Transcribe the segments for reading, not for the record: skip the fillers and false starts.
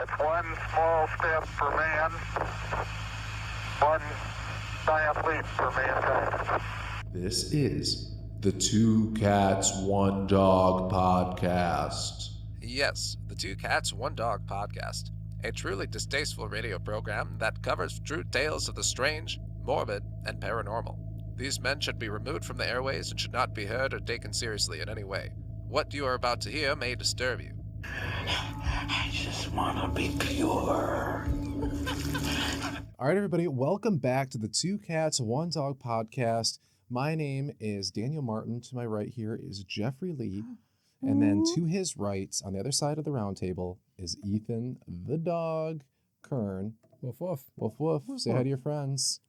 It's one small step for man, one giant leap for mankind. This is the Two Cats, One Dog podcast. Yes, the Two Cats, One Dog podcast. A truly distasteful radio program that covers true tales of the strange, morbid, and paranormal. These men should be removed from the airways and should not be heard or taken seriously in any way. What you are about to hear may disturb you. I just want to be pure. All right, everybody, welcome back to the Two Cats, One Dog podcast. My name is Daniel Martin. To my right here is Jeffrey Lee. And then to his right, on the other side of the round table, is Ethan the dog, Kern. Woof woof. Woof woof. Say hi to your friends.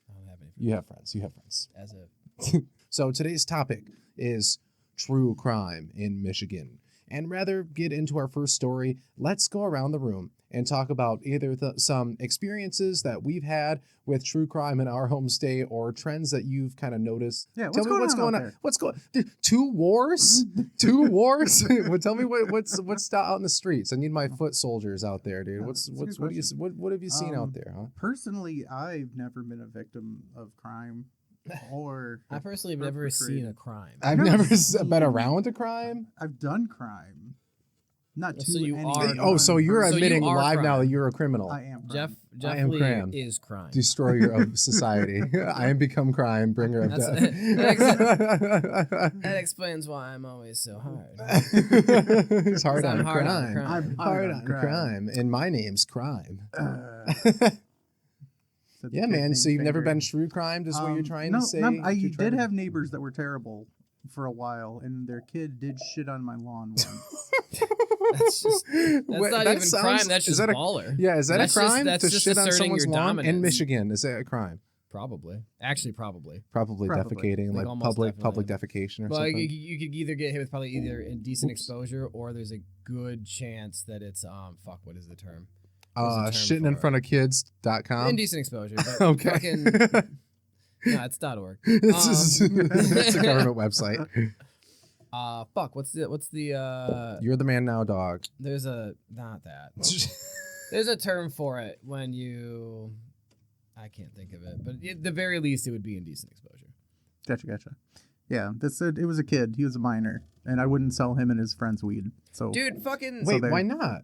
I don't have any. You have friends. You have friends. As a So today's topic is true crime in Michigan. And rather get into our first story, let's go around the room and talk about either some experiences that we've had with true crime in our home state or trends that you've kind of noticed. Yeah, Tell me what's going on. What's going? Two wars? Two wars? Well, tell me what's out in the streets. I need my foot soldiers out there, dude. Yeah, What that's a good have you seen out there, huh? Personally, I've never been a victim of crime or I personally have never seen a crime. I've never never seen- been around a crime. I've done crime. Not to So you any are- crime. Oh, so you're So you admitting are live now crime. that you're a criminal. I am Jeff crime. I am Lee crime. is crime. Destroyer of society. I am become crime, bringer of That's- death. That explains why I'm always so hard. It's hard 'Cause I'm on hard on crime. crime. I'm Hard on crime. And my name's Crime. That's Yeah, a man. good So you've never finger. been true crime, is what you're trying no, to say? No, I You're trying did to- have neighbors that were terrible for a while, and their kid did shit on my lawn once. That's just that's Wait, not that even sounds- crime. That's is just that a- baller. Yeah, is that That's a just- crime that's to just shit on asserting someone's your lawn in dominance. Michigan? Is that a crime? Probably. Actually, probably. Probably Probably. defecating, Like like almost public definitely. defecation or Well, something. you could either get hit with probably either indecent exposure or there's a good chance that it's fuck. What is the term? There's a term Shitting in for front of kids.com. Indecent exposure. But Okay. Fucking, no, it's .org. It's a government website. Fuck. What's the You're the man now, dog. There's a not that. There's a term for it when you. I can't think of it, but at the very least, it would be indecent exposure. Gotcha. Yeah, it was a kid. He was a minor, and I wouldn't sell him and his friends weed. So Dude, fucking. Wait, they- why not?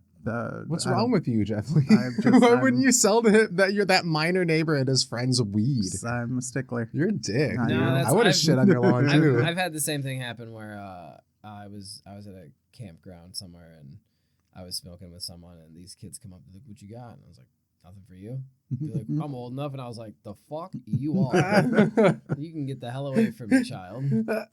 What's I wrong don't- with you, Jeff Lee? I'm Why wouldn't you sell to him that you're that minor neighbor and his friends weed? I'm a stickler. You're a dick. No, dude. that's- I would have I've- shit on your lawn too. I've had the same thing happen where I was at a campground somewhere and I was smoking with someone and these kids come up and like, "What you got?" And I was like, "Nothing for you." They're like, "I'm old enough," and I was like, "The fuck you are? You can get the hell away from me, child."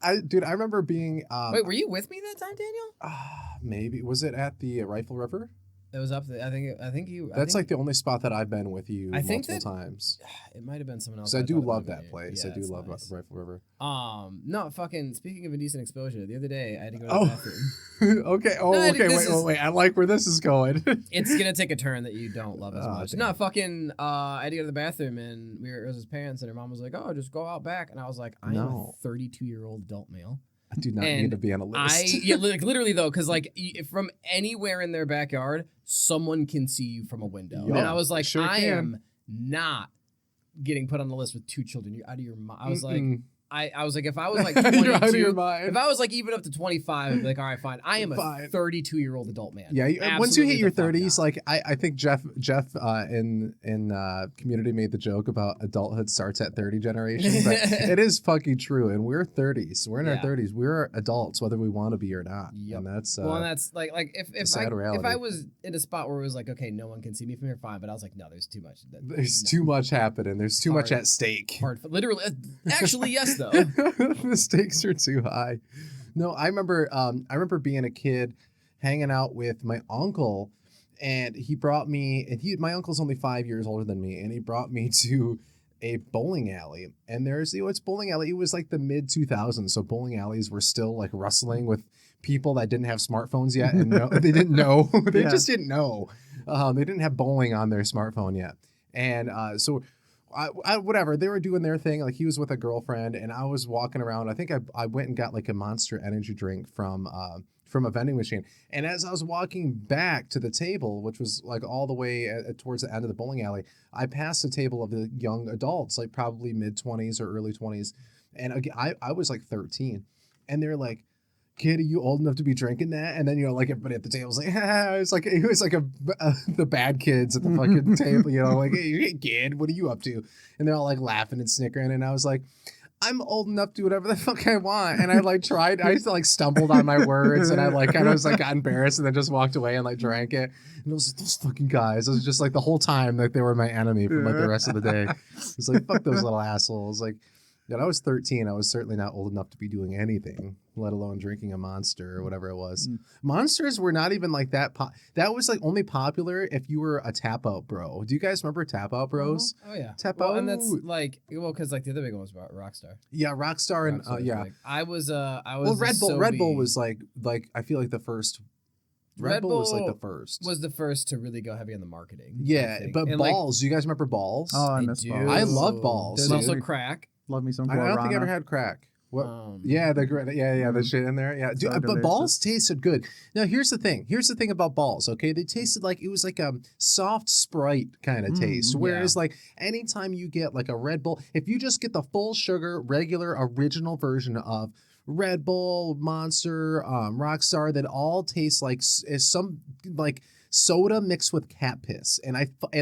I remember being. Wait, were you with me that time, Daniel? Maybe was it at the Rifle River? It was up there. I think you. That's like the only spot that I've been with you I think multiple times. it might have been someone else. So I do thought it love might have that been place. you. I do it's love nice. Rifle River. No, fucking. Speaking of indecent exposure, the other day I had to go to the Oh, bathroom. okay. Oh, No, okay. this is- Wait. I like where this is going. It's gonna take a turn that you don't love as Oh, much. damn. No, fucking. I had to go to the bathroom, and it was his parents, and her mom was like, "Oh, just go out back," and I was like, "I am No. a 32-year-old adult male." I do not And need to be on a list. Literally though, because like from anywhere in their backyard, someone can see you from a window, Yup, and I was like, sure I can. am not getting put on the list with 2 children. You're out of your mind. I was like. Mm-mm. I was like, if I was like You're out of your 22, mind. if I was like even up to 25, I'd be like, all right, fine. I am a Fine. 32-year-old adult man. Yeah, once you Absolutely hit your the fuck 30s, not. like I think Jeff in Community made the joke about adulthood starts at 30 generation, but it is fucking true. And we're 30s. We're in our Yeah. 30s. We're adults, whether we want to be or not. Yep. And that's Well, and that's like if sad I reality. was in a spot where it was like, okay, no one can see me from here, fine. But I was like, no, there's too much. there's too much happening. There's too much Hard. at stake. Hard. Literally, actually, yes, though. The stakes are too high. No, I remember being a kid hanging out with my uncle, and he brought me, and my uncle's only 5 years older than me, and he brought me to a bowling alley. And it's bowling alley. It was like the mid 2000s, so bowling alleys were still like rustling with people that didn't have smartphones yet, and they didn't know. They Yeah. just didn't know. They didn't have bowling on their smartphone yet, and so. Whatever, they were doing their thing. Like he was with a girlfriend, and I was walking around. I think I went and got like a Monster Energy drink from from a vending machine. And as I was walking back to the table, which was like all the way towards the end of the bowling alley, I passed a table of the young adults, like probably mid-20s or early 20s. And again, I was like 13. And they're like, kid, are you old enough to be drinking that? And then, you know, like everybody at the table was like, it was like the bad kids at the fucking table, you know, like, hey, kid, what are you up to? And they're all like laughing and snickering. And I was like, I'm old enough to do whatever the fuck I want. And I like tried, I like stumbled on my words and I like kind of was like got embarrassed and then just walked away and like drank it. And it was like, those fucking guys. It was just like the whole time like they were my enemy for like the rest of the day. It's like, fuck those little assholes. Like, when I was 13, I was certainly not old enough to be doing anything, let alone drinking a Monster or whatever it was. Monsters were not even like that. That was like only popular if you were a tap out bro. Do you guys remember tap out bros? Oh yeah, Tap well, out. and that's like, well, because like the other big one was about Rockstar. Yeah, Rockstar and Rockstar was yeah. big. I was. Well, Red Bull was like I feel like the first. Red Bull was like the first. Was the first to really go heavy on the marketing. Yeah, but and Balls. Do you guys remember Balls? Oh, I I miss do. balls. I love Balls. There's dude. also crack. Love me some I don't think I ever guarana. had crack. What? Yeah, the shit in there. Yeah, So but delicious. Balls tasted good. Now here's the thing. Here's the thing about Balls. Okay, they tasted like it was like a soft Sprite kind of taste. Whereas like anytime you get like a Red Bull, if you just get the full sugar, regular, original version of Red Bull, Monster, Rockstar, that all taste like is some like soda mixed with cat piss and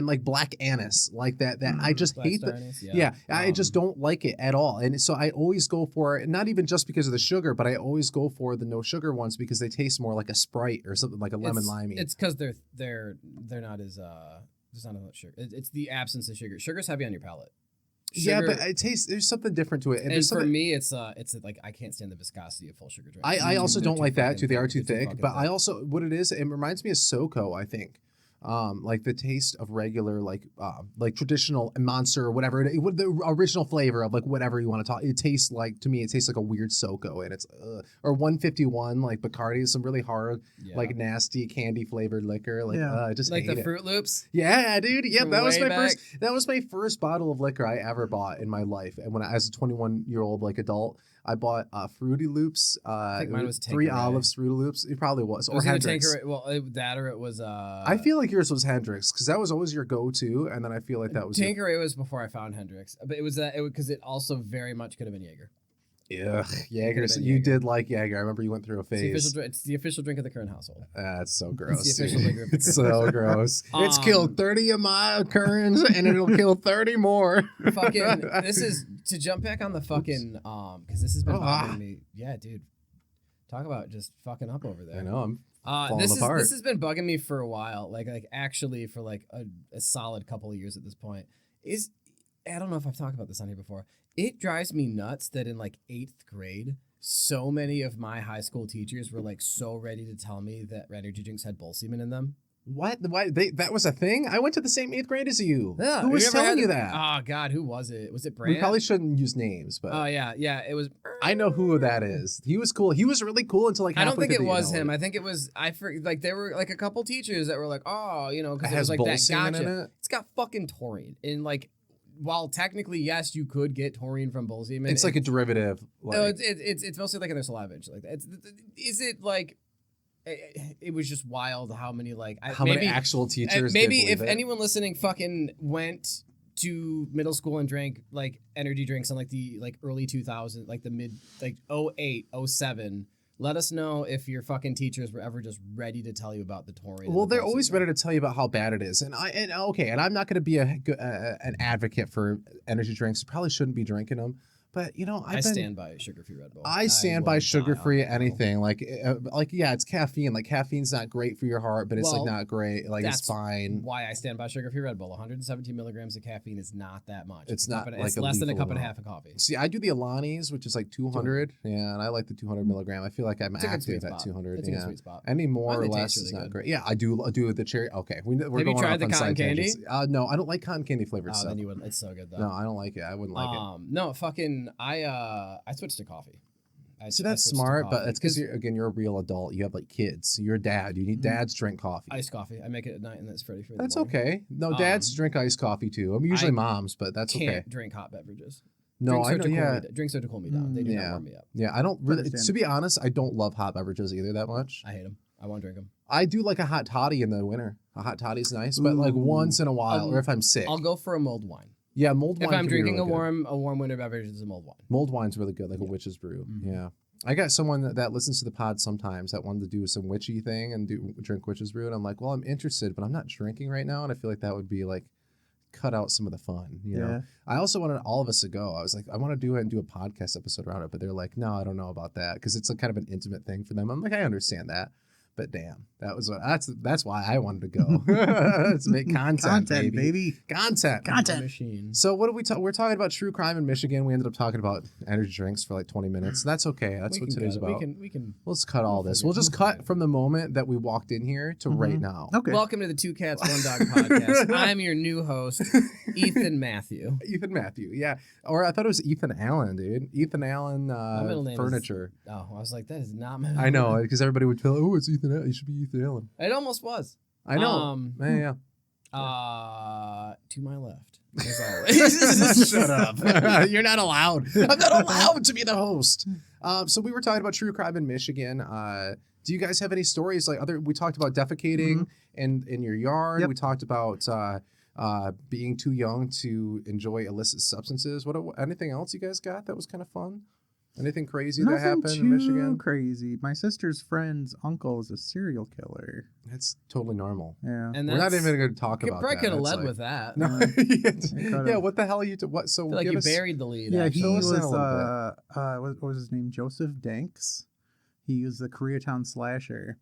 like black anise like that I just Black hate Star that. Anise, Yeah, I just don't like it at all. And so I always go for it, not even just because of the sugar, but I always go for the no sugar ones because they taste more like a Sprite or something like a lemon limey. It's because they're not as there's not as much sugar. It's the absence of sugar. Sugar's heavy on your palate. Yeah, Sugar- but it tastes. There's something different to it, and there's for something, me, it's like I can't stand the viscosity of full sugar drinks. I also They're don't like that fucking too. They are too They're thick. fucking But I also what it is. It reminds me of SoCo. I think. Like the taste of regular, like traditional Monster or whatever, the original flavor of like whatever you want to talk. It tastes like, to me, it tastes like a weird SoCo, and it's or 151 like Bacardi, some really hard, like nasty candy flavored liquor. Like I just like hate the it. Fruit Loops. Yeah, dude. Yep, From that was way my back. first. That was my first bottle of liquor I ever bought in my life. And when I, as a 21-year-old like adult, I bought Fruity Loops. I think mine was 3 Tanqueray. olives, Fruity Loops. It probably was, It or was either Hendrix. Tanqueray, that or it was. I feel like yours was Hendrix because that was always your go-to, and then I feel like that was Tanqueray was before I found Hendrix, but it was because it also very much could have been Jaeger. Jaeger. been You Jaeger. did like Jaeger. I remember you went through a phase. It's the official drink of the current household. That's so gross. It's the official dude. liquor of the It's so gross. It's Um, killed 30 of my currents, and it'll kill 30 more. Fucking, this is to jump back on the fucking because this has been bothering me. Yeah, dude, talk about just fucking up over there. I know. I'm falling this apart. has been bugging me for a while. Like actually for like a solid couple of years at this point. I don't know if I've talked about this on here before. It drives me nuts that in like 8th grade, so many of my high school teachers were like so ready to tell me that energy drinks had bull semen in them. What? Why? That was a thing? I went to the same 8th grade as you. Yeah, Who was ever telling had- you that? Oh God, who was it? Was it We Brand? probably shouldn't use names, but Oh yeah, it was. I know who that is. He was cool. He was really cool until like I don't halfway think through it the was year. him. I think it was like there were like a couple teachers that were like, oh, you know, It because it has was like bull that. semen Gotcha. in it? It's got fucking taurine, and like, while technically yes, you could get taurine from bull semen. It's like a derivative. Like, no, it's mostly like in their saliva and shit like that. Is it like? It was just wild how many like how many actual teachers? maybe did if believe it? anyone listening fucking went to middle school and drank like energy drinks in like the like early 2000s, like the mid like 08, 07, let us know if your fucking teachers were ever just ready to tell you about the taurine. Well, they're always ready to tell you about how bad it is, and I'm not going to be an advocate for energy drinks. You probably shouldn't be drinking them, but you know, I stand by sugar-free Red Bull. I stand will by die sugar-free on that hill. anything. Like yeah, it's caffeine. Like caffeine's not great for your heart, but it's Well, like not great. Like it's That's fine. why I stand by sugar-free Red Bull. 117 milligrams of caffeine is not that much. It's a not cup and- like it's a less than a lethal cup and a amount. half of coffee. See, I do the Alani's, which is like 200. Yeah, and I like the 200 milligram. I feel like I'm It's a good sweet active at spot. 200. It's a good Yeah, sweet spot. any more Mine, or they less taste is really not good. great. Yeah, I do the cherry. Okay, we're Have going you tried off the on cotton side candy? tangents. No, I don't like cotton candy flavored Oh, stuff. then you wouldn't. It's so good though. No, I don't like it. I wouldn't like it. No, fucking. I switched to coffee. See, that's smart, but it's because you're a real adult. You have like kids. You're a dad. You need dads drink coffee. iced coffee. I make it at night and it's ready for. That's the morning. okay. No, dads drink iced coffee too. I'm usually I moms, but that's Can't okay. drink hot beverages. No, I know. Yeah, Drinks are to cool me down. They do not warm me up. yeah. I don't really. Understand. To be honest, I don't love hot beverages either that much. I hate them. I won't drink them. I do like a hot toddy in the winter. A hot toddy's nice, but like Ooh. once in a while, or if I'm sick. I'll go for a mulled wine. Yeah, mulled wine. If I'm can be drinking really a warm winter beverage, it's a mulled wine. mulled wine's really good, like a witch's brew. Mhm. Yeah. I got someone that listens to the pod sometimes that wanted to do some witchy thing and drink witch's brew, and I'm like, well, I'm interested, but I'm not drinking right now, and I feel like that would be like cut out some of the fun, you know. I also wanted all of us to go. I was like, I want to do it and do a podcast episode around it, but they're like, no, I don't know about that because it's a kind of an intimate thing for them. I'm like, I understand that. But damn, that's why I wanted to go. Let's make content, baby. Content. Machine. So what do we're talking about true crime in Michigan. We ended up talking about energy drinks for like 20 minutes. That's okay. That's what today's about. We can. Let's cut all this. We'll just cut from the moment that we walked in here to right now. Okay. Welcome to the Two Cats, One Dog podcast. I'm your new host, Ethan Matthew. Ethan Matthew, yeah. Or I thought it was Ethan Allen, dude. Ethan Allen My middle name Furniture. I was like, that is not my. I know, because everybody would feel, oh, it's Ethan Allen. You should be Ethan Allen. It almost was. I know. Yeah. To my left, as always. Shut up. You're not allowed. I'm not allowed to be the host. So we were talking about true crime in Michigan. Do you guys have any stories like we talked about defecating in your yard. Yep. We talked about being too young to enjoy illicit substances. Anything else you guys got that was kind of fun? Anything crazy that happened in Michigan? Crazy. My sister's friend's uncle is a serial killer. That's totally normal. Yeah. And We're not even going to talk about Brett that. could have It's led like- with that. No, yeah. What the hell are you? What? So I feel like give you us- buried the lead. Yeah, actually. he Fill us in was, a little what was his name? Joseph Danks. He was the Koreatown slasher.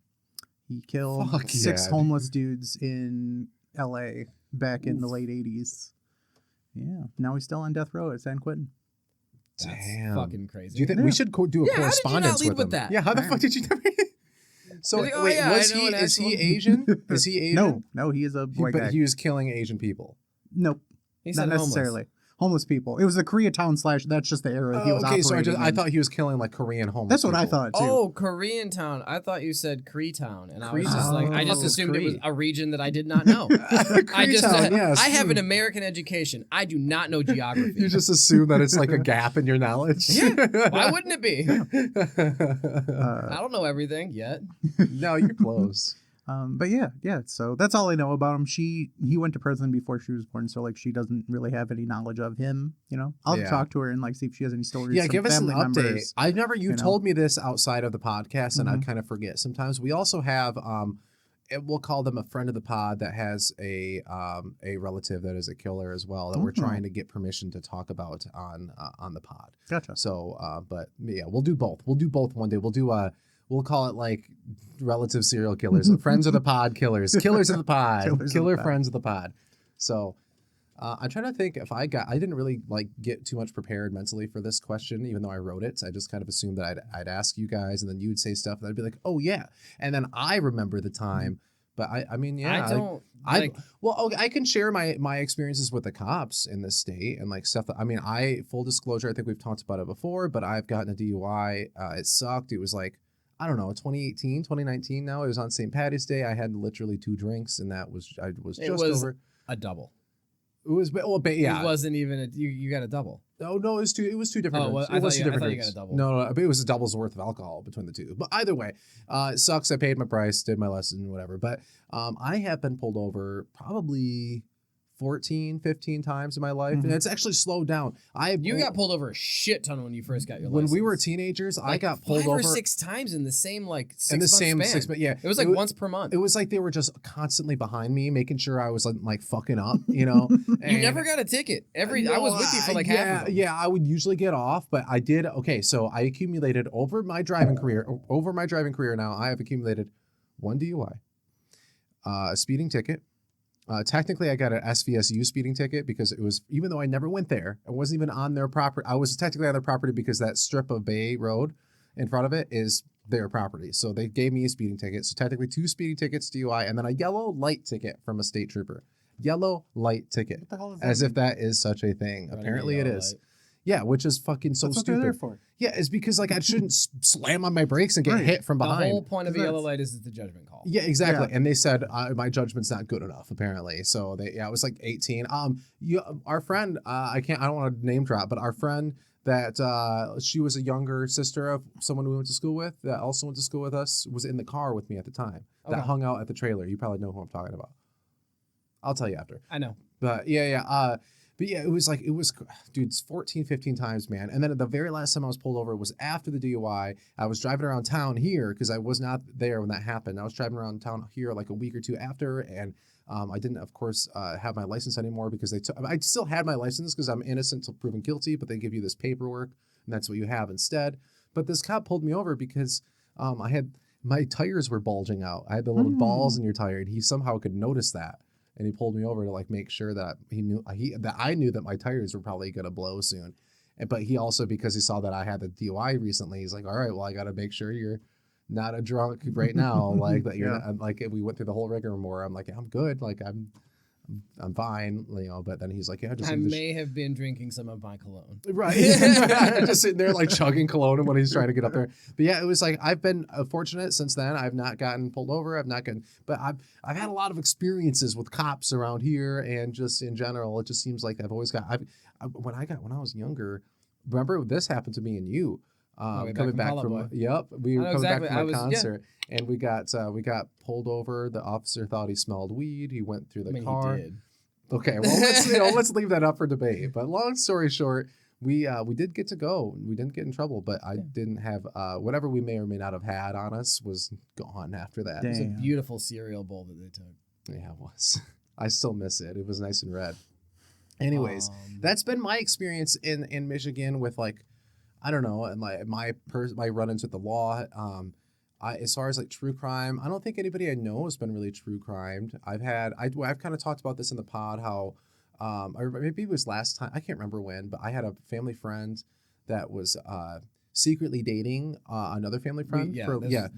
He killed Fuck 6 yeah, homeless dudes in L.A. back in the late 80s. Yeah. Now he's still on death row at San Quentin. That's Damn. fucking crazy. Do you think we should do a Yeah, how did you not correspondence lead with with him? that? Yeah, how the fuck did you never? So He's like, oh, wait, yeah, was I know he? an Is he actual- Asian? Is he Asian? No, he is a white But guy. he was killing Asian people. Nope, He not said necessarily. Homeless people. It was the Koreatown slash. That's just the era he was Okay, so operating I in. thought he was killing like Korean homeless. That's what I people. thought too. Oh, Korean town. I thought you said Cree town, and I was just Creetown. like, I Oh, just assumed it was Cree. a region that I did not know. I just, Creetown, yes. I have an American education. I do not know geography. You just assume that it's like a gap in your knowledge. Yeah. Why wouldn't it be? Uh, I don't know everything yet. No, you're close. But yeah. So that's all I know about him. He went to prison before she was born, so like she doesn't really have any knowledge of him. You know, I'll Yeah. talk to her and like see if she has any stories. Yeah, some give us an family update. members. I've never. You know. told me this outside of the podcast, and I Mhm. kind of forget sometimes. We also have we'll call them a friend of the pod that has a relative that is a killer as well that we're Oh. trying to get permission to talk about on the pod. Gotcha. So, but yeah, we'll do both. We'll do both one day. We'll call it like relative serial killers, friends of the pod killers of the pod, Killers of the killer pod. friends of the pod. So I'm trying to think if I didn't really like get too much prepared mentally for this question, even though I wrote it. I just kind of assumed that I'd ask you guys and then you'd say stuff and I'd be like, oh yeah. And then I remember the time, but I mean, yeah, I don't. I can share my experiences with the cops in this state and like stuff that, I mean, full disclosure, I think we've talked about it before, but I've gotten a DUI. It sucked. It was like, I don't know, 2018, 2019 now. It was on St. Patty's Day. I had literally 2 drinks and I was It just was over. a double. It was, yeah. It wasn't even you got a double. Oh no, it was 2 different Oh, well, drinks. I It was thought 2 you different got drinks. a double. No, but it was a double's worth of alcohol between the 2. But either way, it sucks. I paid my price, did my lesson, whatever. But I have been pulled over probably 14, 15 times in my life, and it's actually slowed down. You got pulled over a shit ton when you first got your when license. we were teenagers. I Like got pulled 5 over or 6 times in the same like 6 in the month same span. 6 months. Yeah, It was like once per month. It was like they were just constantly behind me, making sure I was like fucking up, you know. You And- never got a ticket. I was with you for like yeah, half of them. Yeah, I would usually get off, but I did. Okay, so I accumulated over my driving career. Now, I have accumulated 1 DUI, a speeding ticket. Technically, I got an SVSU speeding ticket because it was, even though I never went there, I wasn't even on their property. I was technically on their property because that strip of Bay Road in front of it is their property. So they gave me a speeding ticket. So technically 2 speeding tickets, DUI, and then a yellow light ticket from a state trooper. Yellow light ticket. What the hell is As that? if that is such a thing. Running Apparently a it yellow is. light. Yeah, which is fucking so That's what they're stupid. there for. Yeah, it's because like I shouldn't slam on my brakes and get Right. hit from The behind. whole point of a That's- yellow light is the judgment call. Yeah, exactly. Yeah. And they said my judgment's not good enough, apparently. So I was like 18. Our friend, I don't want to name drop, but our friend that she was a younger sister of someone we went to school with that also went to school with us was in the car with me at the time. That Okay. hung out at the trailer. You probably know who I'm talking about. I'll tell you after. I know. But yeah. But yeah, it was, dude, it's 14, 15 times, man. And then the very last time I was pulled over was after the DUI. I was driving around town here because I was not there when that happened. I was driving around town here like a week or two after, and I didn't, of course, have my license anymore because I still had my license because I'm innocent till proven guilty, but they give you this paperwork, and that's what you have instead. But this cop pulled me over because my tires were bulging out. I had the little balls in your tire, and he somehow could notice that. And he pulled me over to like make sure that I knew that my tires were probably gonna blow soon, but he also, because he saw that I had the DUI recently, he's like, all right, well, I got to make sure you're not a drunk right now, like that you're not, like we went through the whole rigmarole. I'm like, I'm good, like I'm fine, you know. But then he's like, yeah, just I may have been drinking some of my cologne. right, just sitting there like chugging cologne when he's trying to get up there. But yeah, it was like I've been fortunate since then. I've not gotten pulled over. But I've had a lot of experiences with cops around here and just in general. It just seems like I've always got. When I was younger, remember this happened to me and you. Coming back from we were coming back from my concert, and we got pulled over. The officer thought he smelled weed. He went through the car. He did. Okay, well let's leave that up for debate. But long story short, we did get to go. We didn't get in trouble, but I didn't have whatever we may or may not have had on us was gone after that. It was a Damn. beautiful cereal bowl that they took. Yeah, it was. I still miss it. It was nice and red. Anyways, that's been my experience in Michigan with like, I don't know, and my run-ins with the law. As far as like true crime, I don't think anybody I know has been really true crimed. I've kind of talked about this in the pod how, or maybe it was last time, I can't remember when, but I had a family friend that was secretly dating another family friend.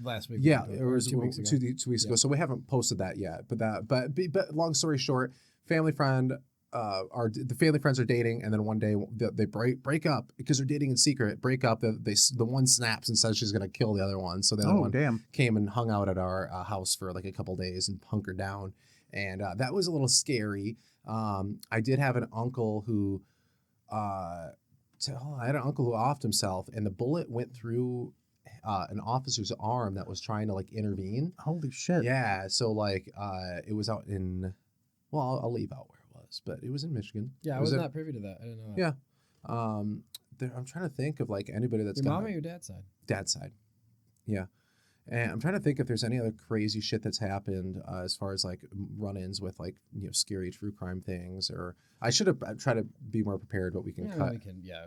Last week. Yeah, it was 2 weeks ago. 2 weeks ago. So we haven't posted that yet. But long story short, family friend. The family friends are dating, and then one day they break up because they're dating in secret. Break up. The one snaps and says she's gonna kill the other one. So the other one came and hung out at our house for like a couple days and hunkered down, and that was a little scary. I did have an uncle who, I had an uncle who offed himself, and the bullet went through an officer's arm that was trying to like intervene. Holy shit. Yeah. So like it was out in. Well, I'll leave out where it was, but it was in Michigan. Yeah, I was not privy to that. I didn't know that. Yeah. I'm trying to think of like anybody that's Your mom or your dad's side? Dad's side. Yeah. And I'm trying to think if there's any other crazy shit that's happened as far as like run-ins with like, you know, scary true crime things. Or I should have tried to be more prepared, but we can cut.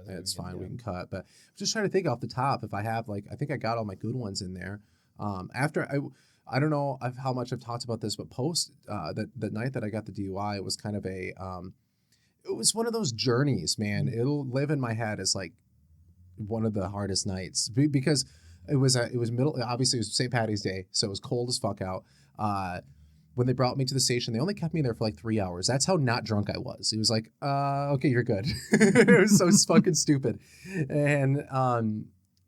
It's fine. We can cut. But I'm just trying to think off the top if I have like, I think I got all my good ones in there. I don't know how much I've talked about this, but post the night that I got the DUI, it was kind of it was one of those journeys, man. It'll live in my head as like one of the hardest nights because it was obviously it was St. Paddy's Day, so it was cold as fuck out. When they brought me to the station, they only kept me there for like 3 hours. That's how not drunk I was. It was like, okay, you're good. It was so fucking stupid.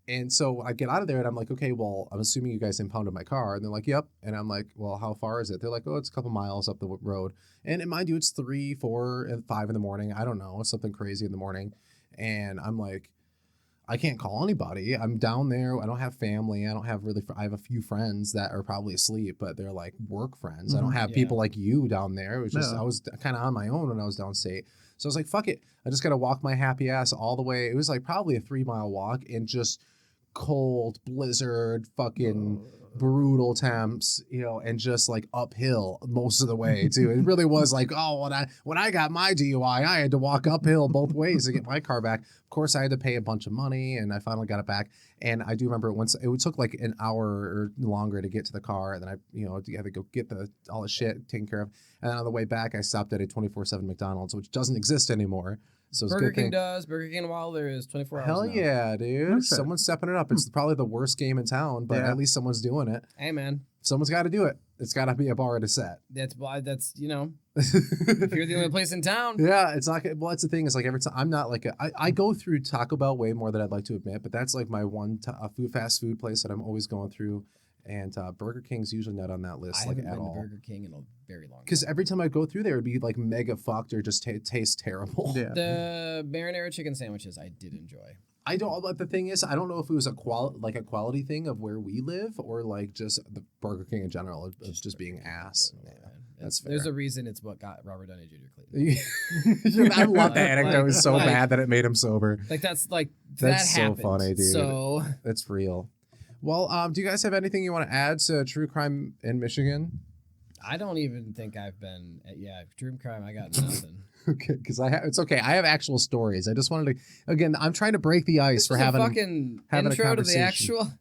And so I get out of there and I'm like, okay, well, I'm assuming you guys impounded my car. And they're like, yep. And I'm like, well, how far is it? They're like, oh, it's a couple miles up the road. And mind you, it's 3, 4, and 5 in the morning. I don't know. It's something crazy in the morning. And I'm like, I can't call anybody. I'm down there. I don't have family. I have a few friends that are probably asleep, but they're like work friends. I don't have people like you down there. It was just, I was kind of on my own when I was downstate. So I was like, fuck it. I just got to walk my happy ass all the way. It was like probably a 3-mile walk and just cold blizzard, fucking brutal temps, you know, and just like uphill most of the way too. It really was like, oh, when I got my DUI, I had to walk uphill both ways to get my car back. Of course, I had to pay a bunch of money, and I finally got it back. And I do remember once it took like an hour or longer to get to the car, and then I had to go get all the shit taken care of. And then on the way back, I stopped at a 24/7 McDonald's, which doesn't exist anymore. So it's Burger good King thing. does. Burger King while there is 24 hours. Hell now. yeah, dude. Okay. Someone's stepping it up. It's probably the worst game in town, but at least someone's doing it. Hey, man. Someone's got to do it. It's got to be a bar at a set. That's why. That's if you're the only place in town. Yeah, it's not. Well, that's the thing. Is like every time I'm not like I go through Taco Bell way more than I'd like to admit, but that's like my one fast food place that I'm always going through, and Burger King's usually not on that list I like haven't at been all. to Burger King in a very long time. Because every time I go through there, it'd be like mega fucked or just taste terrible. Yeah. The marinara chicken sandwiches I did enjoy. I don't. But the thing is, I don't know if it was a quality thing of where we live or like just the Burger King in general of just being ass. Yeah, Yeah, that's fair. There's a reason it's what got Robert Downey Jr. clean. I love that anecdote. It was so like- bad that it made him sober. Like that's That's that so happened. funny, dude. So That's real. Well, do you guys have anything you want to add to true crime in Michigan? I don't even think I've been. True crime. I got nothing. Okay, because it's okay. I have actual stories. I just wanted to. Again, I'm trying to break the ice This for was a having fucking having a intro to the conversation. actual.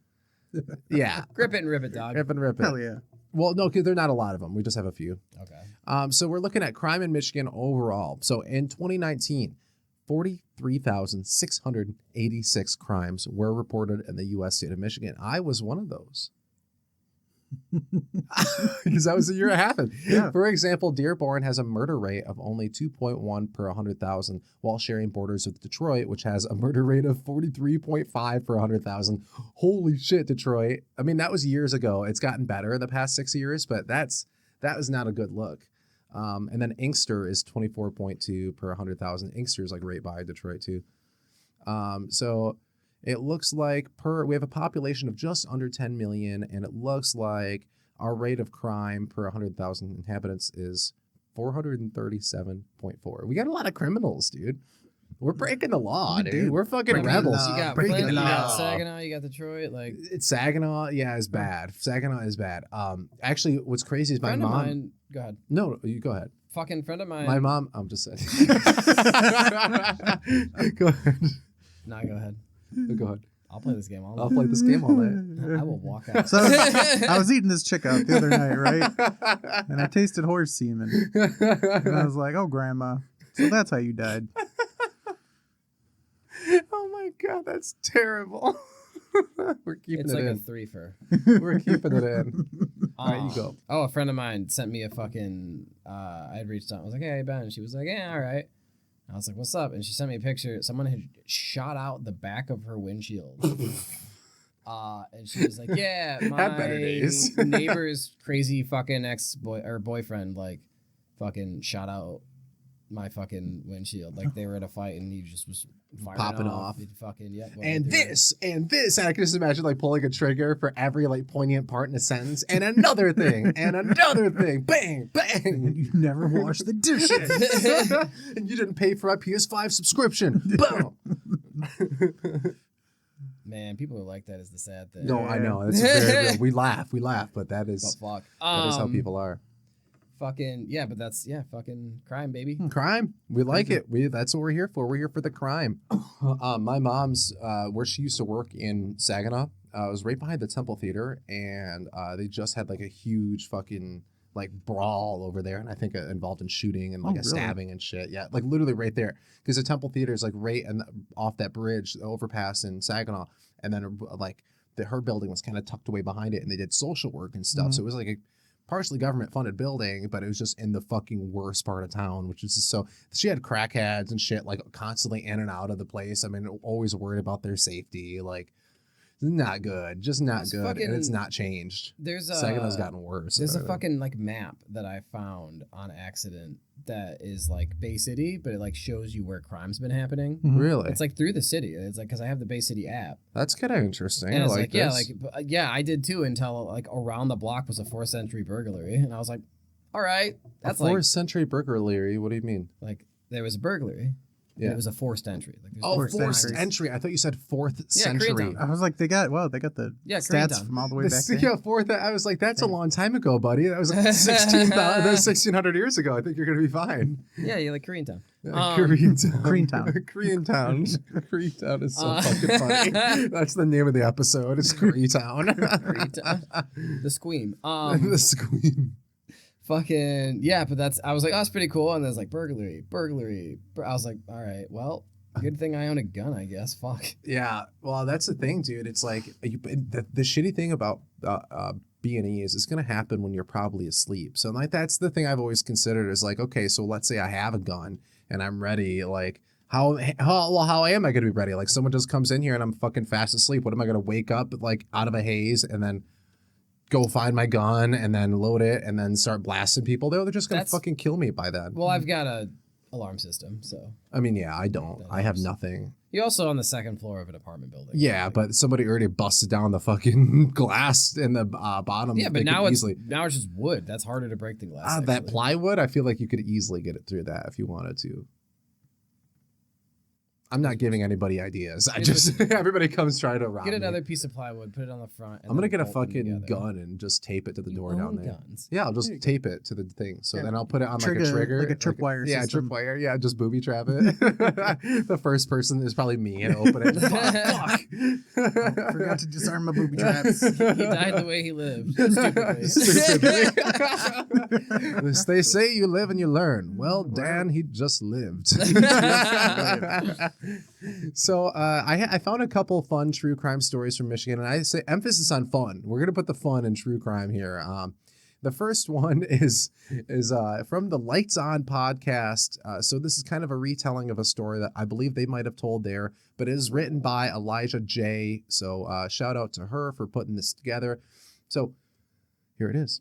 Yeah, Grip it and rip it, dog. rip and rip it. Hell yeah. Well, no, because there are not a lot of them. We just have a few. Okay. So we're looking at crime in Michigan overall. So in 2019, 43,686 crimes were reported in the U.S. state of Michigan. I was one of those. Because that was the year it happened. Yeah. For example, Dearborn has a murder rate of only 2.1 per 100,000, while sharing borders with Detroit, which has a murder rate of 43.5 per 100,000. Holy shit, Detroit. I mean, that was years ago. It's gotten better in the past 6 years, but that was not a good look. And then Inkster is 24.2 per 100,000. Inkster is like right by Detroit too. So it looks like we have a population of just under 10 million, and it looks like our rate of crime per 100,000 inhabitants is 437.4. We got a lot of criminals, dude. We're breaking the law, We dude. do. We're fucking Breaking rebels. the You got breaking Clinton, the you got law. Saginaw, you got Detroit. Like It's Saginaw, yeah, is bad. Saginaw is bad. Actually, what's crazy is my friend mom. of mine. Go ahead. No, you go ahead. Fucking friend of mine. My mom. I'm just saying. Go ahead. Nah, go ahead. Go ahead. I'll play this game all I'll night. play this game all night. I will walk out. So I was eating this chick out the other night, right? And I tasted horse semen. And I was like, oh, grandma. So that's how you died. Oh my god, that's terrible. We're keeping It's it like a in. threefer. We're keeping it in. All right, you go. Oh, a friend of mine sent me a fucking. I had reached out. I was like, "Hey, Ben." And she was like, "Yeah, all right." I was like, "What's up?" And she sent me a picture. Someone had shot out the back of her windshield. And she was like, "Yeah, Had better my days." neighbor's crazy fucking boyfriend like fucking shot out my fucking windshield. Like they were at a fight and he just was firing Popping off. He'd fucking yep. And this, and this. And I can just imagine like pulling a trigger for every like poignant part in a sentence, and another thing, and another thing. Bang, bang. You never wash the dishes. And you didn't pay for my PS5 subscription. Boom. Man, people are like that is the sad thing. No, I know. It's very real. We laugh, but that But is fuck. that is how people are. Fucking yeah, but that's fucking crime, baby. Crime. We like it. That's what we're here for. We're here for the crime. My mom's where she used to work in Saginaw was right behind the Temple Theater, and they just had like a huge fucking like brawl over there, and I think involved in shooting and like a really? stabbing and shit. Yeah, like literally right there, because the Temple Theater is like right and off that bridge, the overpass in Saginaw, and then like her building was kind of tucked away behind it, and they did social work and stuff. Mhm. So it was like a partially government funded building, but it was just in the fucking worst part of town, which is just so she had crackheads and shit like constantly in and out of the place. I mean, always worried about their safety. Like, not good, just not It's good, and it's fucking- not changed. There's a Saginaw's gotten worse. There's a fucking like map that I found on accident that is like Bay City, but it like shows you where crime's been happening. Really, It's like through the city. It's like because I have the Bay City app, that's kind of interesting. and I it's like like this. I did too until like around the block was a 4th century burglary, and I was like, all right, that's a 4th century burglary. What do you mean? like there was a burglary. Yeah. And it was a forced entry. Like, there's Oh, Forced forced entry. entry. I thought you said 4th Yeah, century. Koreatown. I was like, they got the Yeah, stats Koreatown. from all the way back then. Yeah, 4th. I was like, that's a long time ago, buddy. That was like 1600 years ago. I think you're gonna be fine. yeah, like Koreatown. Koreatown. Koreatown. Koreatown. Koreatown is so fucking funny. Uh, That's the name of the episode. It's Koreatown. The Squeam. The Squeam. Fucking yeah, but I was like, oh, that's pretty cool. And then it's like burglary. I was like, all right, well, good thing I own a gun, I guess. Fuck. Yeah, well, that's the thing, dude. It's like the shitty thing about B&Es is going to happen when you're probably asleep. So like that's the thing I've always considered is like, okay, so let's say I have a gun and I'm ready. Like how am I going to be ready? Like someone just comes in here and I'm fucking fast asleep. What am I going to wake up like out of a haze and then go find my gun and then load it and then start blasting people? They're just going to fucking kill me by then. Well, I've got a alarm system, so. I mean, yeah, I don't. I have nothing. You're also on the second floor of an apartment building. Yeah, but somebody already busted down the fucking glass in the bottom. Yeah, but now it's just wood. That's harder to break than glass. That plywood, I feel like you could easily get it through that if you wanted to. I'm not giving anybody ideas. Everybody comes trying to rob me. Get another piece of plywood, put it on the front. I'm gonna get a fucking gun and just tape it to the door down there. Guns. Yeah, I'll just tape it to the thing. So then I'll put it on like a trigger, like a tripwire. Yeah, tripwire. Yeah, just booby trap it. The first person is probably me and open it. Fuck. I forgot to disarm my booby traps. He died the way he lived. Stupidly. They say you live and you learn. Well, Dan, he just lived. So I found a couple fun true crime stories from Michigan, and I say emphasis on fun. We're gonna put the fun in true crime here. The first one is from the Lights On podcast. So this is kind of a retelling of a story that I believe they might have told there, but it is written by Elijah J. So shout out to her for putting this together. So here it is.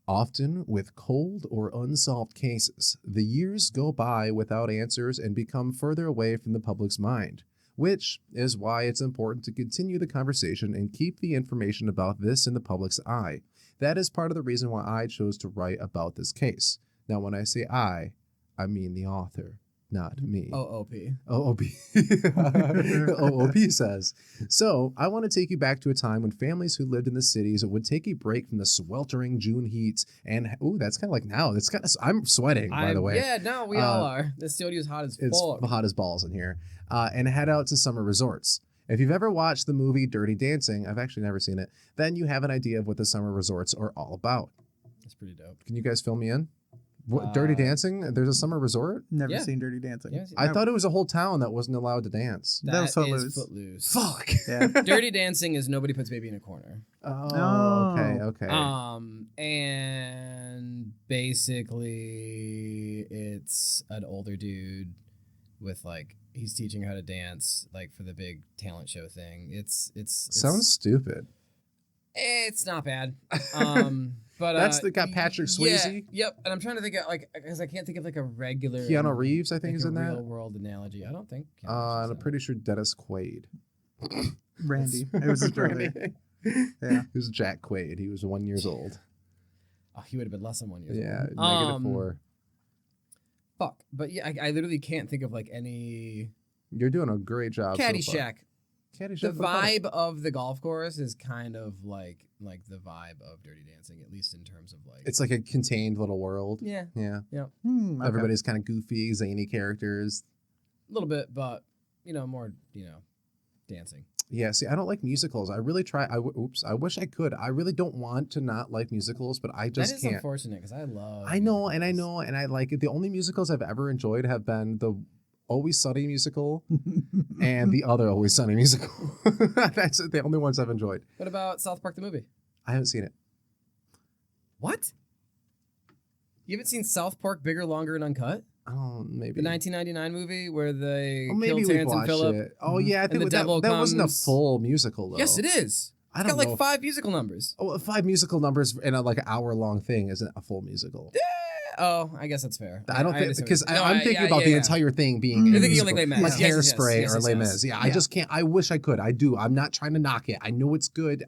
Often with cold or unsolved cases, the years go by without answers and become further away from the public's mind, which is why it's important to continue the conversation and keep the information about this in the public's eye. That is part of the reason why I chose to write about this case. Now, when I say I mean the author, not me. OOP. OOP. OOP says. So, I want to take you back to a time when families who lived in the cities would take a break from the sweltering June heat. And, that's kind of like now. It's kind of, I'm sweating, by the way. Yeah, no, we all are. The studio's hot as fuck. It's hot as balls in here. And head out to summer resorts. If you've ever watched the movie Dirty Dancing, I've actually never seen it, then you have an idea of what the summer resorts are all about. That's pretty dope. Can you guys fill me in? What, Dirty Dancing? There's a summer resort? Never seen Dirty Dancing. Yeah, I thought it was a whole town that wasn't allowed to dance. That was is Footloose. Footloose. Fuck. Yeah. Dirty Dancing is nobody puts baby in a corner. Oh, okay. And basically it's an older dude with like he's teaching how to dance like for the big talent show thing. It's Sounds stupid. It's not bad. But that's got Patrick Swayze. Yeah, yep. And I'm trying to think of like because I can't think of like a regular Keanu Reeves, I think, is in that. Real world analogy. I don't think. I'm pretty sure Dennis Quaid. Randy. It was his brother. Yeah. It was Jack Quaid. He was 1 year old. Oh, he would have been less than 1 year. Yeah, old. -4. Fuck. But yeah, I literally can't think of like any. You're doing a great job. Caddyshack. Caddyshack. The vibe of the golf course is kind of like the vibe of Dirty Dancing, at least in terms of like. It's like a contained little world. Yeah. Yeah. Yeah. Okay. Everybody's kind of goofy, zany characters. A little bit, but more dancing. Yeah, see, I don't like musicals. I really try. I wish I could. I really don't want to not like musicals, but I just can't. That is unfortunate because I love. I know, and I like it. The only musicals I've ever enjoyed have been the Always Sunny musical and the other Always Sunny musical. That's the only ones I've enjoyed. What about South Park the movie? I haven't seen it. What? You haven't seen South Park Bigger, Longer, and Uncut? Oh, maybe. The 1999 movie where they maybe kill Terrence and Phillip. It. Oh, yeah. I think that wasn't a full musical, though. Yes, it is. I don't know. It's got know. like 5 musical numbers. Oh, 5 musical numbers in a like an hour-long thing isn't a full musical. Oh, I guess that's fair. I don't think because I'm thinking yeah, about the entire thing being You're a thinking musical, like Les Mis. like Yes, Hairspray yes, or Les Mis. yes. Yeah, I just can't. I wish I could. I do. I'm not trying to knock it. I know it's good.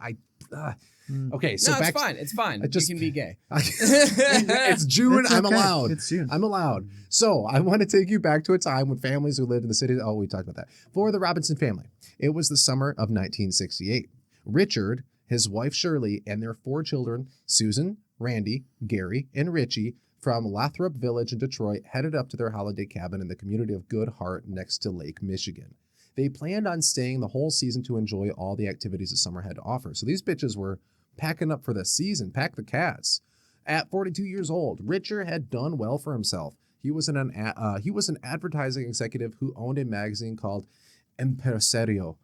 Okay, so no, back. It's fine. It's fine. You can be gay. It's June. It's I'm okay. allowed. It's June. I'm allowed. So I want to take you back to a time when families who lived in the city. Oh, we talked about that. For the Robinson family, it was the summer of 1968. Richard, his wife Shirley, and their 4 children, Susan, Randy, Gary, and Richie, from Lathrop Village in Detroit, headed up to their holiday cabin in the community of Good Heart next to Lake Michigan. They planned on staying the whole season to enjoy all the activities the summer had to offer. So these bitches were packing up for the season. Pack the cats. At 42 years old, Richard had done well for himself. He was an advertising executive who owned a magazine called Impresario,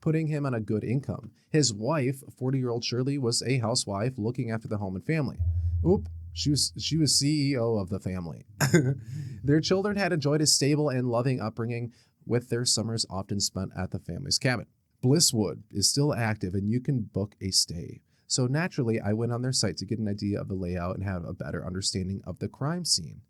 putting him on a good income. His wife, 40-year-old Shirley, was a housewife looking after the home and family. She was CEO of the family. Their children had enjoyed a stable and loving upbringing, with their summers often spent at the family's cabin. Blisswood is still active and you can book a stay. So naturally, I went on their site to get an idea of the layout and have a better understanding of the crime scene.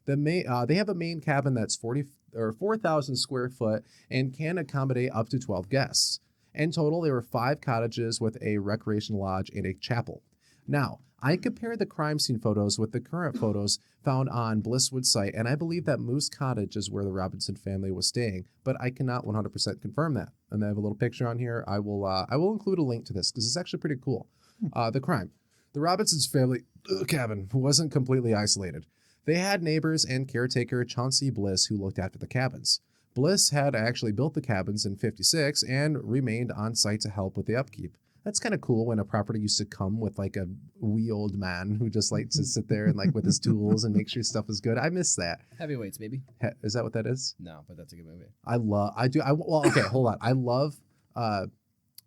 They have a main cabin that's 4,000 square foot and can accommodate up to 12 guests. In total, there were 5 cottages with a recreation lodge and a chapel. Now, I compared the crime scene photos with the current photos found on Blisswood's site, and I believe that Moose Cottage is where the Robinson family was staying, but I cannot 100% confirm that. And I have a little picture on here. I will include a link to this because it's actually pretty cool. The crime. The Robinsons family cabin wasn't completely isolated. They had neighbors and caretaker Chauncey Bliss who looked after the cabins. Bliss had actually built the cabins in '56 and remained on site to help with the upkeep. That's kind of cool when a property used to come with like a wee old man who just likes to sit there and like with his tools and make sure stuff is good. I miss that. Heavyweights, baby. Is that what that is? No, but that's a good movie. Okay, hold on. I love,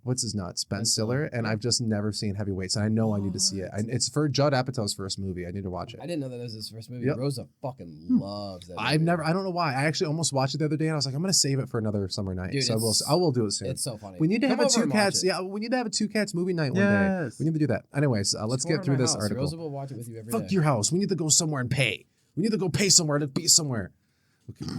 what's his nuts? Ben Stiller. And yeah. I've just never seen Heavyweights. And I know I need to see it. It's for Judd Apatow's first movie. I need to watch it. I didn't know that was his first movie. Yep. Rosa fucking loves that movie. I don't know why. I actually almost watched it the other day and I was like, I'm going to save it for another summer night. Dude, so I will do it soon. It's so funny. We need to have a Come over two and watch cats. it. Yeah, we need to have a 2 cats movie night one day. Yes. We need to do that. Anyways, let's Come over get to through my this house. article. Rosa will watch it with you every day. Fuck your house. We need to go somewhere and pay. We need to go pay somewhere to be somewhere. Okay.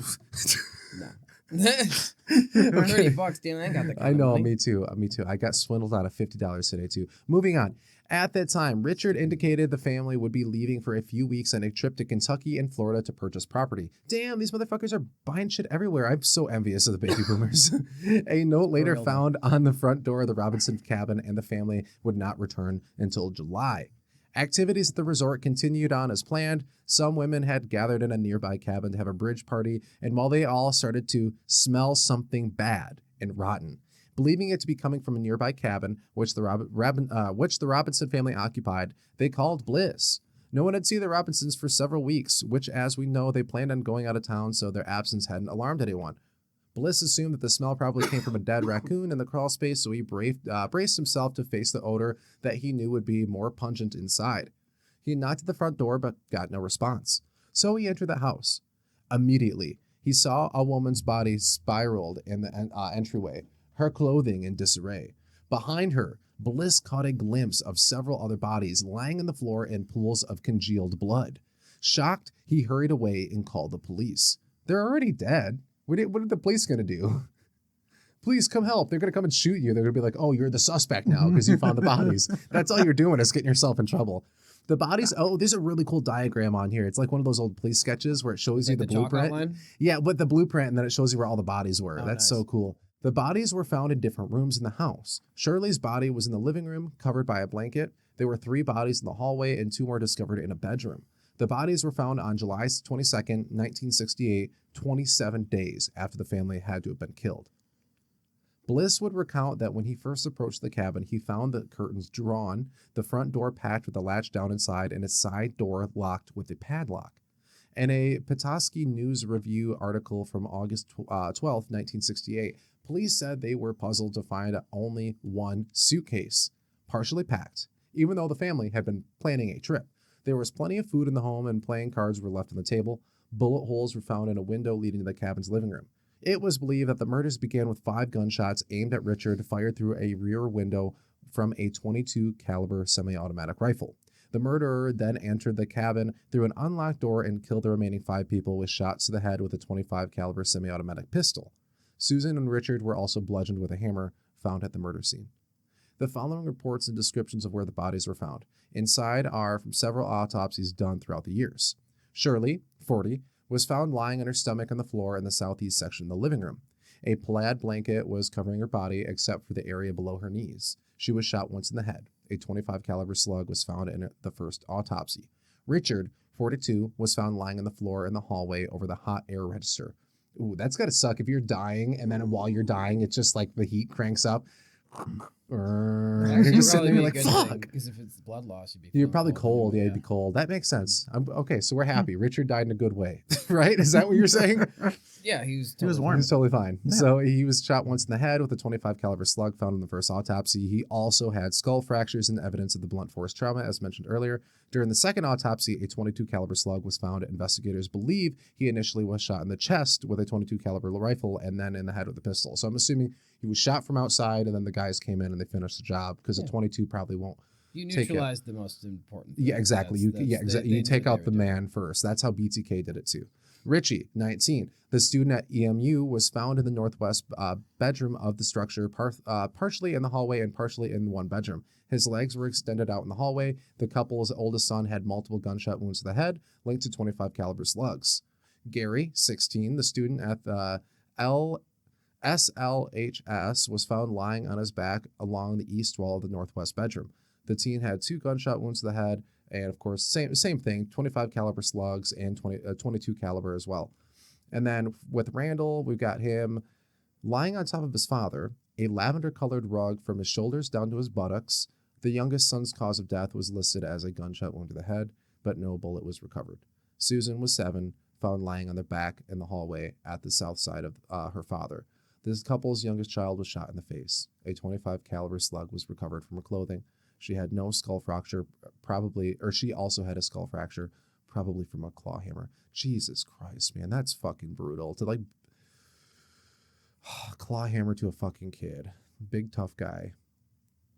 No. $30, Dan. I ain't got that kind I know, of money. me too. I got swindled out of $50 today too. Moving on. At that time, Richard indicated the family would be leaving for a few weeks on a trip to Kentucky and Florida to purchase property. Damn, these motherfuckers are buying shit everywhere. I'm so envious of the baby boomers. A note later real, found on the front door of the Robinson cabin, and the family would not return until July. Activities at the resort continued on as planned. Some women had gathered in a nearby cabin to have a bridge party, and while they all started to smell something bad and rotten, believing it to be coming from a nearby cabin, which the Robinson family occupied, they called Bliss. No one had seen the Robinsons for several weeks, which, as we know, they planned on going out of town, so their absence hadn't alarmed anyone. Bliss assumed that the smell probably came from a dead raccoon in the crawl space, so he braced himself to face the odor that he knew would be more pungent inside. He knocked at the front door, but got no response. So he entered the house. Immediately, he saw a woman's body spiraled in the entryway, her clothing in disarray. Behind her, Bliss caught a glimpse of several other bodies lying on the floor in pools of congealed blood. Shocked, he hurried away and called the police. They're already dead. What are the police going to do? Please come help. They're going to come and shoot you. They're going to be like, oh, you're the suspect now because you found the bodies. That's all you're doing is getting yourself in trouble. The bodies, there's a really cool diagram on here. It's like one of those old police sketches where it shows you the chalk blueprint. outline? Yeah, with the blueprint, and then it shows you where all the bodies were. Oh, That's nice. so cool. The bodies were found in different rooms in the house. Shirley's body was in the living room, covered by a blanket. There were 3 bodies in the hallway, and 2 more discovered in a bedroom. The bodies were found on July 22nd, 1968, 27 days after the family had to have been killed. Bliss would recount that when he first approached the cabin, he found the curtains drawn, the front door packed with the latch down inside, and a side door locked with a padlock. In a Petoskey News Review article from August 12th, 1968, police said they were puzzled to find only one suitcase, partially packed, even though the family had been planning a trip. There was plenty of food in the home and playing cards were left on the table. Bullet holes were found in a window leading to the cabin's living room. It was believed that the murders began with 5 gunshots aimed at Richard, fired through a rear window from a .22 caliber semi-automatic rifle. The murderer then entered the cabin through an unlocked door and killed the remaining 5 people with shots to the head with a .25 caliber semi-automatic pistol. Susan and Richard were also bludgeoned with a hammer found at the murder scene. The following reports and descriptions of where the bodies were found. Inside are from several autopsies done throughout the years. Shirley, 40, was found lying on her stomach on the floor in the southeast section of the living room. A plaid blanket was covering her body except for the area below her knees. She was shot once in the head. A .25 caliber slug was found in the first autopsy. Richard, 42, was found lying on the floor in the hallway over the hot air register. Ooh, that's gotta suck if you're dying and then while you're dying, it's just like the heat cranks up. You're just sitting there like, fuck. Because if it's blood loss, you'd be. You're feeling probably cold. anyway, Yeah, you'd be cold. That makes sense. Okay, so we're happy. Richard died in a good way, right? Is that what you're saying? Yeah, he was. He was Totally warm. He was totally fine. Yeah. So he was shot once in the head with a 25 caliber slug found in the first autopsy. He also had skull fractures and evidence of the blunt force trauma, as mentioned earlier. During the second autopsy, a 22 caliber slug was found. Investigators believe he initially was shot in the chest with a 22 caliber rifle and then in the head with a pistol. So I'm assuming he was shot from outside and then the guys came in and they finished the job because a 22 probably won't. You neutralize the most important thing. Yeah, exactly. They You take knew out the they were doing man first. That's how BTK did it too. Richie, 19. The student at EMU was found in the northwest bedroom of the structure, partially in the hallway and partially in one bedroom. His legs were extended out in the hallway. The couple's oldest son had multiple gunshot wounds to the head, linked to 25 caliber slugs. Gary, 16, the student at the SLHS was found lying on his back along the east wall of the northwest bedroom. The teen had 2 gunshot wounds to the head, and of course, same thing, 25 caliber slugs and 22 caliber as well. And then with Randall, we've got him lying on top of his father, a lavender-colored rug from his shoulders down to his buttocks. The youngest son's cause of death was listed as a gunshot wound to the head, but no bullet was recovered. Susan was 7, found lying on their back in the hallway at the south side of her father. This couple's youngest child was shot in the face. A 25 caliber slug was recovered from her clothing. She had no skull fracture, she also had a skull fracture, probably from a claw hammer. Jesus Christ, man, that's fucking brutal. To like claw hammer to a fucking kid. Big tough guy.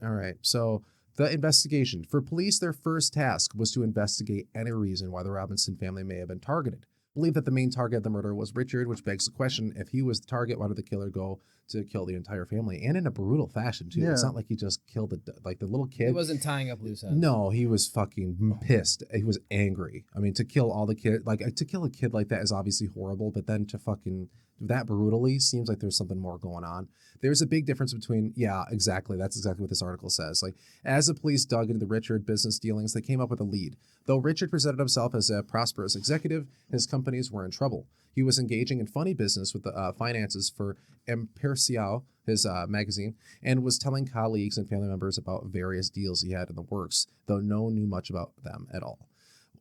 All right, so the investigation. For police, their first task was to investigate any reason why the Robinson family may have been targeted. Believe that the main target of the murder was Richard, which begs the question, if he was the target, why did the killer go to kill the entire family? And in a brutal fashion, too. Yeah. It's not like he just killed the little kid. He wasn't tying up loose ends. No, he was fucking pissed. He was angry. I mean, to kill all the kids, to kill a kid like that is obviously horrible, but then to fucking that brutally seems like there's something more going on. There's a big difference between, yeah, exactly. That's exactly what this article says. Like, as the police dug into the Richard business dealings, they came up with a lead. Though Richard presented himself as a prosperous executive, his companies were in trouble. He was engaging in funny business with the finances for Imparcial, his magazine, and was telling colleagues and family members about various deals he had in the works, though no one knew much about them at all.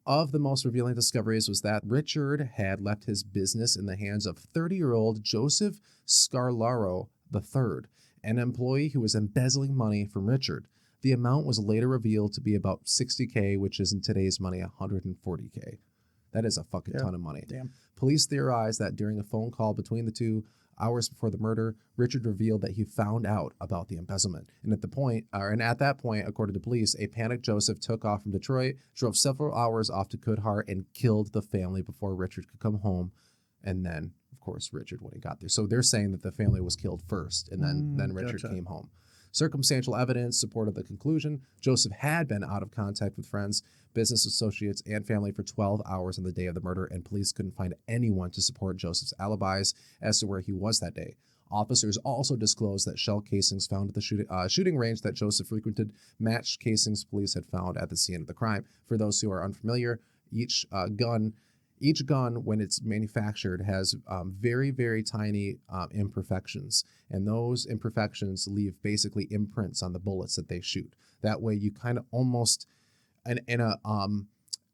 Of the most revealing discoveries was that Richard had left his business in the hands of 30-year-old Joseph Scarlaro III, an employee who was embezzling money from Richard. The amount was later revealed to be about $60K, which is in today's money $140K. That is a fucking ton of money. Damn. Police theorize that during a phone call between the two, hours before the murder, Richard revealed that he found out about the embezzlement. And at that point, according to police, a panicked Joseph took off from Detroit, drove several hours off to Coulthard, and killed the family before Richard could come home. And then, of course, Richard when he got there. So they're saying that the family was killed first, and then Richard came home. Circumstantial evidence supported the conclusion. Joseph had been out of contact with friends, business associates, and family for 12 hours on the day of the murder, and police couldn't find anyone to support Joseph's alibis as to where he was that day. Officers also disclosed that shell casings found at the shooting range that Joseph frequented matched casings police had found at the scene of the crime. For those who are unfamiliar, each gun, when it's manufactured, has very, very tiny imperfections. And those imperfections leave basically imprints on the bullets that they shoot. That way you kind of almost,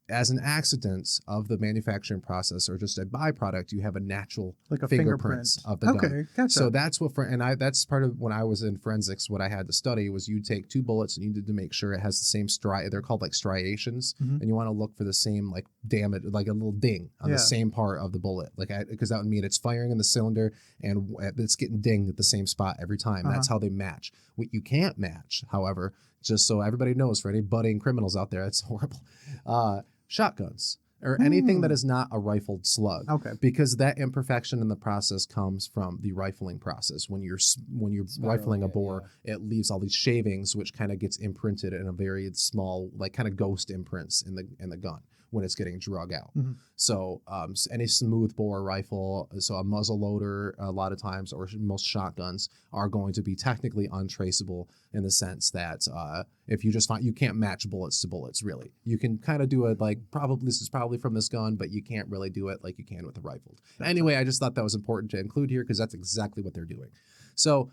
as an accident of the manufacturing process or just a byproduct, you have a natural like a fingerprints of the gun. Okay, gotcha. So that's what, that's part of when I was in forensics, what I had to study was you take two bullets and you need to make sure it has the same they're called like striations, and you want to look for the same like damage, like a little ding on the same part of the bullet, because that would mean it's firing in the cylinder and it's getting dinged at the same spot every time. That's how they match. What you can't match, however, just so everybody knows, for any budding criminals out there, it's horrible. Shotguns or anything that is not a rifled slug. Okay. Because that imperfection in the process comes from the rifling process. When you're rifling a bore, it leaves all these shavings, which kind of gets imprinted in a very small, like kind of ghost imprints in the gun when it's getting drug out. So any smooth bore rifle, so a muzzle loader a lot of times, or most shotguns are going to be technically untraceable in the sense that if you just find, you can't match bullets to bullets, really. You can kind of do it like, this is probably from this gun, but you can't really do it like you can with a rifle. Anyway, I just thought that was important to include here because that's exactly what they're doing. So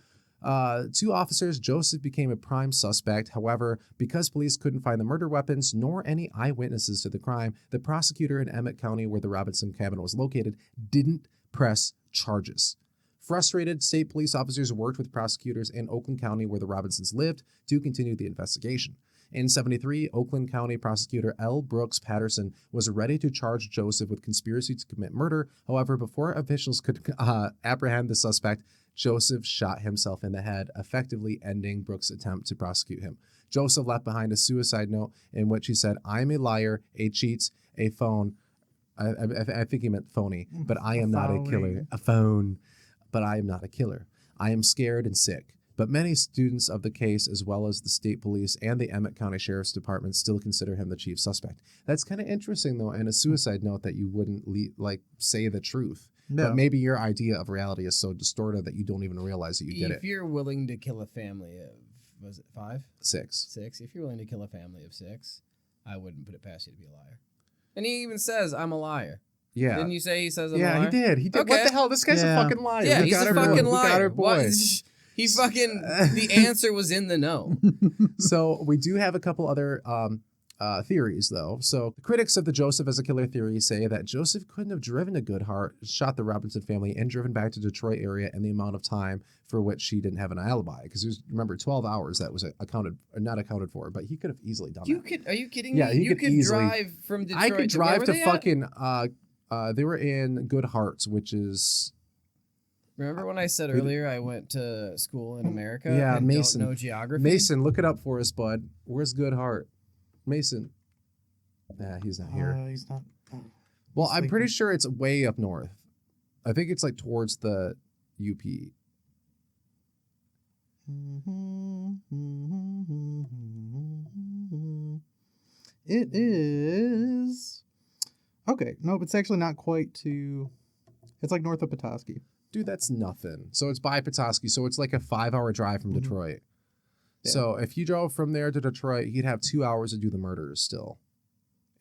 Two officers, Joseph became a prime suspect. However, because police couldn't find the murder weapons nor any eyewitnesses to the crime, the prosecutor in Emmett County, where the Robinson cabin was located, didn't press charges. Frustrated, state police officers worked with prosecutors in Oakland County, where the Robinsons lived, to continue the investigation. In 1973, Oakland County prosecutor L. Brooks Patterson was ready to charge Joseph with conspiracy to commit murder. However, before officials could apprehend the suspect, Joseph shot himself in the head, effectively ending Brooks' attempt to prosecute him. Joseph left behind a suicide note in which he said, "I'm a liar, a cheat, a phone." I think he meant phony, but I am not a killer. A phone, but I am not a killer. I am scared and sick. But many students of the case, as well as the state police and the Emmett County Sheriff's Department, still consider him the chief suspect. That's kind of interesting, though, in a suicide note that you wouldn't say the truth. No. But maybe your idea of reality is so distorted that you don't even realize that you did it. If you're willing to kill a family of, was it 5? 6. 6. If you're willing to kill a family of 6, I wouldn't put it past you to be a liar. And he even says, "I'm a liar." Yeah. Didn't you say he says I'm a Yeah, liar? he did. He did. Okay. What the hell? This guy's a fucking liar. Yeah, We he's got a our fucking boy. liar. We got our What? boy. He fucking, the answer was in the know. So we do have a couple other theories, though. So the critics of the Joseph as a killer theory say that Joseph couldn't have driven to Goodhart, shot the Robinson family, and driven back to Detroit area in the amount of time for which he didn't have an alibi. Because it was, remember, 12 hours that was not accounted for, but he could have easily done that. Are you kidding Yeah, me? he You could could easily- drive from Detroit. I could drive where were to they at? fucking. They were in Goodhart, which is. Remember when I said earlier I went to school in America? Yeah, and Mason. Don't know geography. Mason, look it up for us, bud. Where's Goodhart? Mason. Nah, he's not here. He's not. Well, I'm pretty sure it's way up north. I think it's like towards the UP. It is. Okay, no, it's actually not quite to. It's like north of Petoskey. Dude, that's nothing. So it's by Petoskey. So it's like a 5-hour drive from Detroit. Yeah. So if you drove from there to Detroit, he'd have 2 hours to do the murders still.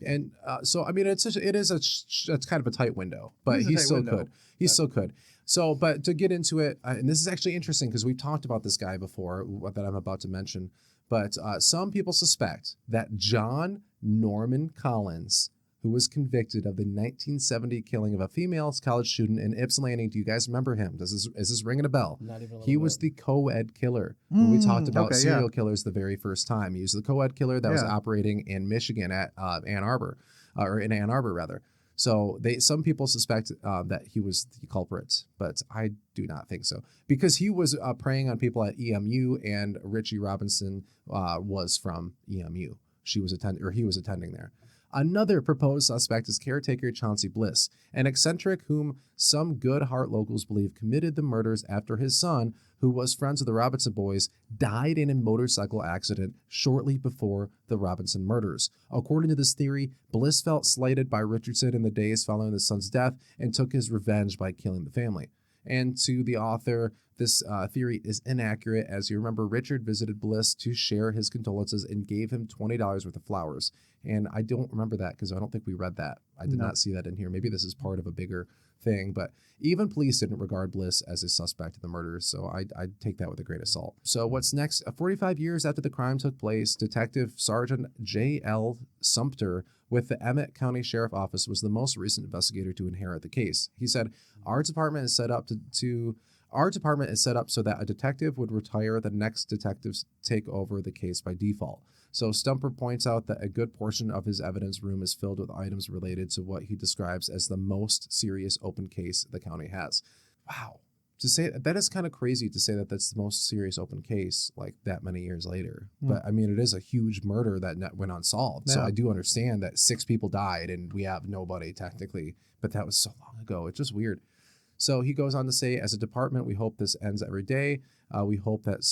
And so, I mean, it's kind of a tight window, but he still could. He still could. So, but to get into it, and this is actually interesting because we've talked about this guy before that I'm about to mention, but some people suspect that John Norman Collins, who was convicted of the 1970 killing of a female college student in Ypsilanti. Do you guys remember him? Is this ringing a bell? Not even a little He was bit. the co-ed killer when we talked about okay, serial killers the very first time. He was the co-ed killer that was Yeah. operating in Michigan at Ann Arbor, or in Ann Arbor rather. So some people suspect that he was the culprit, but I do not think so because he was preying on people at EMU, and Richie Robinson was from EMU. He was attending there. Another proposed suspect is caretaker Chauncey Bliss, an eccentric whom some Goodhart locals believe committed the murders after his son, who was friends with the Robinson boys, died in a motorcycle accident shortly before the Robinson murders. According to this theory, Bliss felt slighted by Richardson in the days following his son's death and took his revenge by killing the family. And to the author, this theory is inaccurate. As you remember, Richard visited Bliss to share his condolences and gave him $20 worth of flowers. And I don't remember that because I don't think we read that. I did not see that in here. Maybe this is part of a bigger thing, but even police didn't regard Bliss as a suspect in the murders, so I take that with a grain of salt. So what's next? 45 years after the crime took place, Detective Sergeant J.L. Sumter with the Emmett County Sheriff Office was the most recent investigator to inherit the case. He said, "Our department is set up so that a detective would retire, the next detectives take over the case by default." So Stumper points out that a good portion of his evidence room is filled with items related to what he describes as the most serious open case the county has. Wow. To say that is kind of crazy to say that that's the most serious open case like that many years later. But I mean, it is a huge murder that went unsolved. So Yeah. I do understand that 6 people died and we have nobody technically, but that was so long ago. It's just weird. So he goes on to say, as a department, we hope this ends every day. We hope that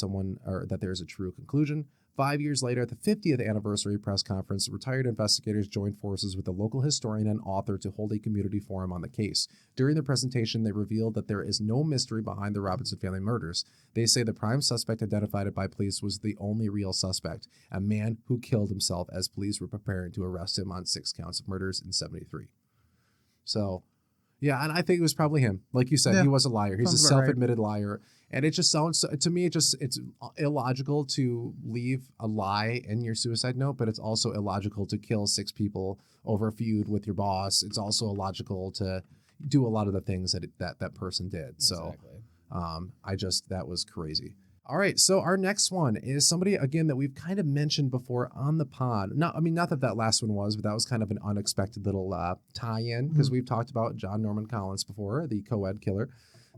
that there's a true conclusion. 5 years later, at the 50th anniversary press conference, retired investigators joined forces with a local historian and author to hold a community forum on the case. During the presentation, they revealed that there is no mystery behind the Robinson family murders. They say the prime suspect identified by police was the only real suspect, a man who killed himself as police were preparing to arrest him on 6 counts of murders in 1973. So, Yeah, and I think it was probably him. Like you said, Yeah. he was a liar. He's Sounds a about right. self-admitted liar. And it just sounds, to me, it's illogical to leave a lie in your suicide note, but it's also illogical to kill 6 people over a feud with your boss. It's also illogical to do a lot of the things that person did. So Exactly. that was crazy. All right, so our next one is somebody, again, that we've kind of mentioned before on the pod. Not that last one was, but that was kind of an unexpected little tie-in, because we've talked about John Norman Collins before, the co-ed killer.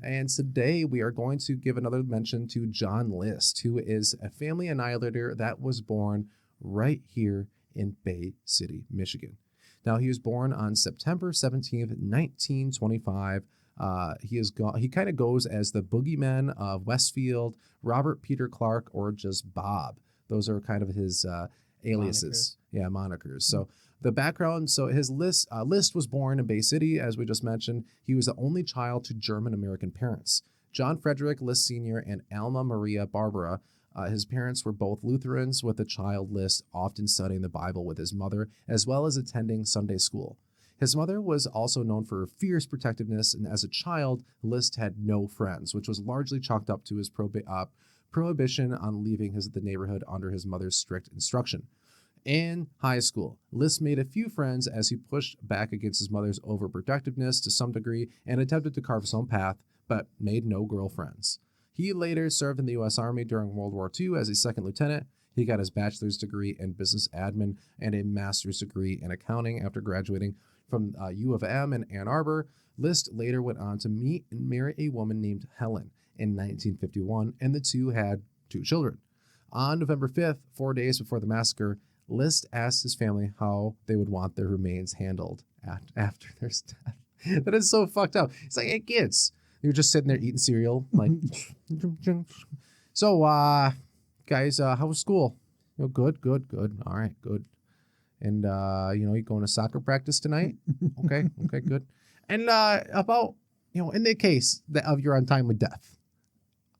And today we are going to give another mention to John List, who is a family annihilator that was born right here in Bay City, Michigan. Now, he was born on September 17th, 1925. He kind of goes as the boogeyman of Westfield, Robert Peter Clark, or just Bob. Those are kind of his aliases. Yeah, monikers. So the background, so his List was born in Bay City, as we just mentioned. He was the only child to German-American parents. John Frederick List Sr. and Alma Maria Barbara. His parents were both Lutherans, with the child List often studying the Bible with his mother, as well as attending Sunday school. His mother was also known for fierce protectiveness, and as a child, List had no friends, which was largely chalked up to his prohibition on leaving the neighborhood under his mother's strict instruction. In high school, List made a few friends as he pushed back against his mother's overprotectiveness to some degree and attempted to carve his own path, but made no girlfriends. He later served in the U.S. Army during World War II as a second lieutenant. He got his bachelor's degree in business admin and a master's degree in accounting after graduating from U of M in Ann Arbor. List later went on to meet and marry a woman named Helen in 1951, and the two had 2 children. On November 5th, 4 days before the massacre, List asked his family how they would want their remains handled after their death. That is so fucked up. It's like, hey, kids, you're just sitting there eating cereal, like, so, guys, how was school? Good. All right, good. And, you going to soccer practice tonight? Okay, good. And about, in the case of your untimely death,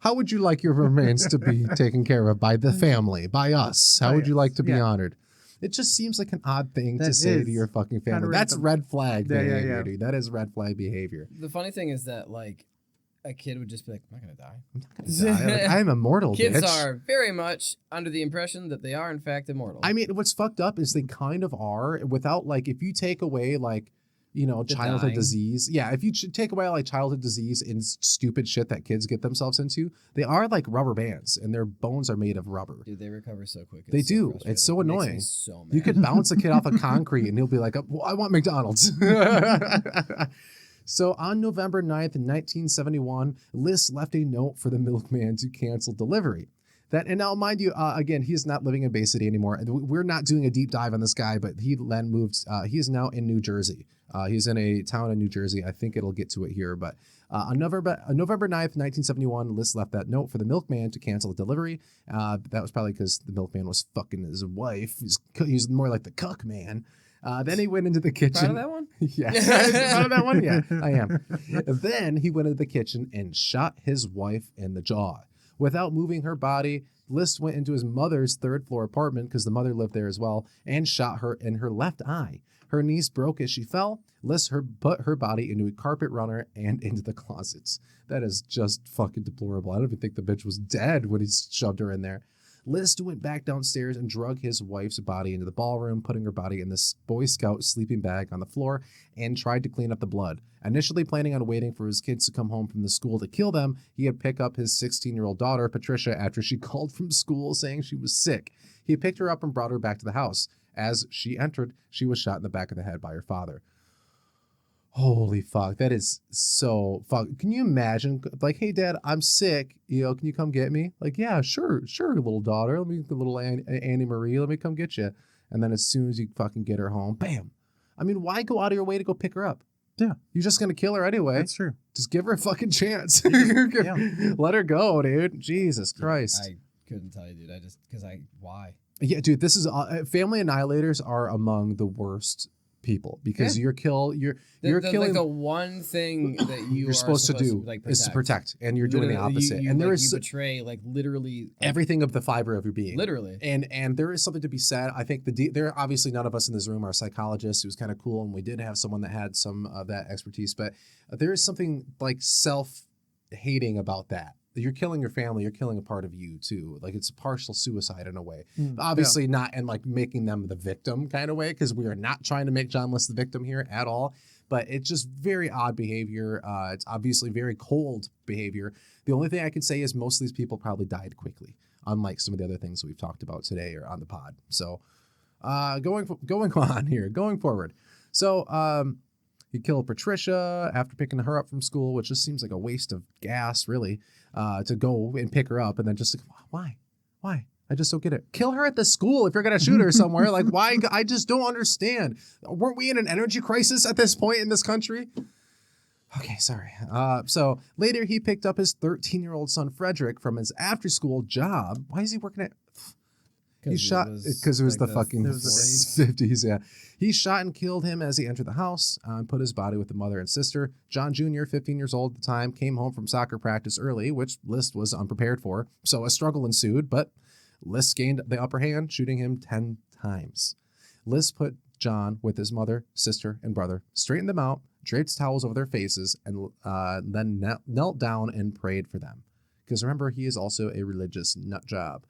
how would you like your remains to be taken care of by the family, by us? How would you like to be honored? It just seems like an odd thing to say to your fucking family. That's red flag behavior, dude. That is red flag behavior. The funny thing is that, like, a kid would just be like, I'm not going to die. I'm not gonna die. Like, I'm immortal, Kids bitch. are very much under the impression that they are, in fact, immortal. I mean, what's fucked up is they kind of are, without, like, if you take away, like, childhood dying. disease. Yeah, if you take away, like, childhood disease and stupid shit that kids get themselves into, they are like rubber bands, and their bones are made of rubber. Dude, they recover so quick. They do. Frustrating. It's so It makes me annoying. so mad. You could bounce a kid off of concrete, and he'll be like, well, I want McDonald's. So on November 9th, 1971, List left a note for the milkman to cancel delivery. And now, mind you, again, he is not living in Bay City anymore. We're not doing a deep dive on this guy, but he then moved. He is now in New Jersey. He's in a town in New Jersey. I think it'll get to it here. But on November 9th, 1971, List left that note for the milkman to cancel the delivery. That was probably because the milkman was fucking his wife. He's more like the cuck man. Then he went into the kitchen. Proud of that one? Yeah. Proud of that one? Yeah, I am. Then he went into the kitchen and shot his wife in the jaw. Without moving her body, List went into his mother's 3rd floor apartment, because the mother lived there as well, and shot her in her left eye. Her knees broke as she fell. List put her body into a carpet runner and into the closets. That is just fucking deplorable. I don't even think the bitch was dead when he shoved her in there. List went back downstairs and drug his wife's body into the ballroom, putting her body in this Boy Scout sleeping bag on the floor, and tried to clean up the blood. Initially planning on waiting for his kids to come home from the school to kill them, he had picked up his 16-year-old daughter, Patricia, after she called from school saying she was sick. He picked her up and brought her back to the house. As she entered, she was shot in the back of the head by her father. Holy fuck, that is so fuck. Can you imagine, like, hey, Dad, I'm sick. Can you come get me? Like, yeah, sure, little daughter. Little Annie Marie, let me come get you. And then as soon as you fucking get her home, bam. I mean, why go out of your way to go pick her up? Yeah. You're just going to kill her anyway. That's true. Just give her a fucking chance. Yeah. Let her go, dude. Jesus Christ. I couldn't tell you, dude. Why? Yeah, dude, this is family annihilators are among the worst people because you're The, killing like the one thing that you're are supposed to do like, is to protect, and you're doing the Literally, opposite. You, and there like, is you betray like literally like, everything of the fiber of your being. literally. And there is something to be said. I think there obviously none of us in this room are psychologists. It was kind of cool, and we did have someone that had some of that expertise. But there is something like self-hating about that. You're killing your family. You're killing a part of you too. Like it's a partial suicide in a way. Obviously not in like making them the victim kind of way, because we are not trying to make John List the victim here at all. But it's just very odd behavior. It's obviously very cold behavior. The only thing I can say is most of these people probably died quickly, unlike some of the other things that we've talked about today or on the pod. So going forward. So he killed Patricia after picking her up from school, which just seems like a waste of gas, really, to go and pick her up. And then just like, why? I just don't get it. Kill her at the school if you're going to shoot her somewhere. Like, why? I just don't understand. Weren't we in an energy crisis at this point in this country? Okay, sorry. So later he picked up his 13-year-old son, Frederick, from his after-school job. Why is he working at... He shot because it was the fucking 50s. Yeah, he shot and killed him as he entered the house and put his body with the mother and sister. John Jr., 15 years old at the time, came home from soccer practice early, which List was unprepared for. So a struggle ensued, but List gained the upper hand, shooting him 10 times. List put John with his mother, sister, and brother, straightened them out, draped towels over their faces, and then knelt down and prayed for them. Because remember, he is also a religious nut job.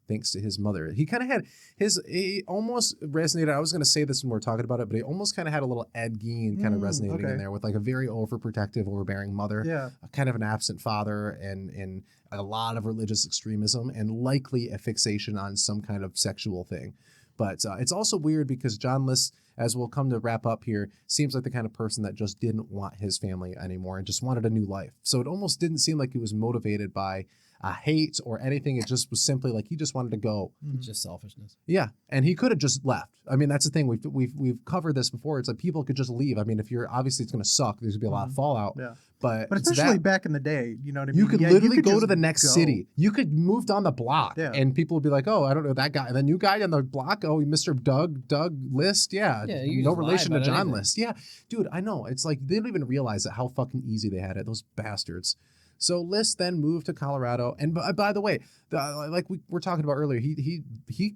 Thanks to his mother. He kind of had he almost resonated. I was going to say this when we were talking about it, but he almost kind of had a little Ed Gein kind of resonating in there with like a very overprotective, overbearing mother, kind of an absent father, and a lot of religious extremism, and likely a fixation on some kind of sexual thing. But it's also weird because John List, as we'll come to wrap up here, seems like the kind of person that just didn't want his family anymore and just wanted a new life. So it almost didn't seem like he was motivated by hate or anything. It just was simply like he just wanted to go. Just selfishness. Yeah, and he could have just left. I mean, that's the thing. We've covered this before. It's like people could just leave. I mean, if you're obviously it's going to suck. There's going to be a lot of fallout. Yeah. But especially back in the day, you know what I mean? You could literally go just to the next city. You could move down the block, and people would be like, "Oh, I don't know that guy." And the new guy on the block, oh, Mr. Doug List, no relation to John List. Yeah, dude, I know. It's like they don't even realize how fucking easy they had it. Those bastards. So List then moved to Colorado, and by the way, like we were talking about earlier, he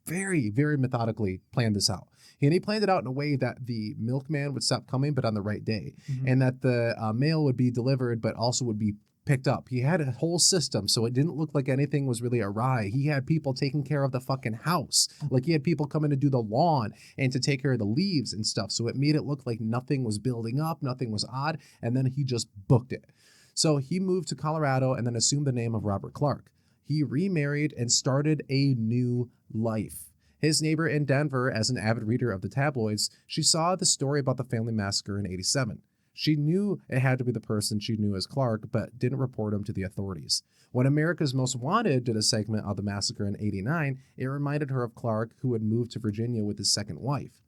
very, very methodically planned this out. And he planned it out in a way that the milkman would stop coming, but on the right day, and that the mail would be delivered, but also would be picked up. He had a whole system, so it didn't look like anything was really awry. He had people taking care of the fucking house. Like he had people coming to do the lawn and to take care of the leaves and stuff. So it made it look like nothing was building up, nothing was odd, and then he just booked it. So he moved to Colorado and then assumed the name of Robert Clark. He remarried and started a new life. His neighbor in Denver, as an avid reader of the tabloids, she saw the story about the family massacre in 1987. She knew it had to be the person she knew as Clark, but didn't report him to the authorities. When America's Most Wanted did a segment of the massacre in 1989, it reminded her of Clark, who had moved to Virginia with his second wife.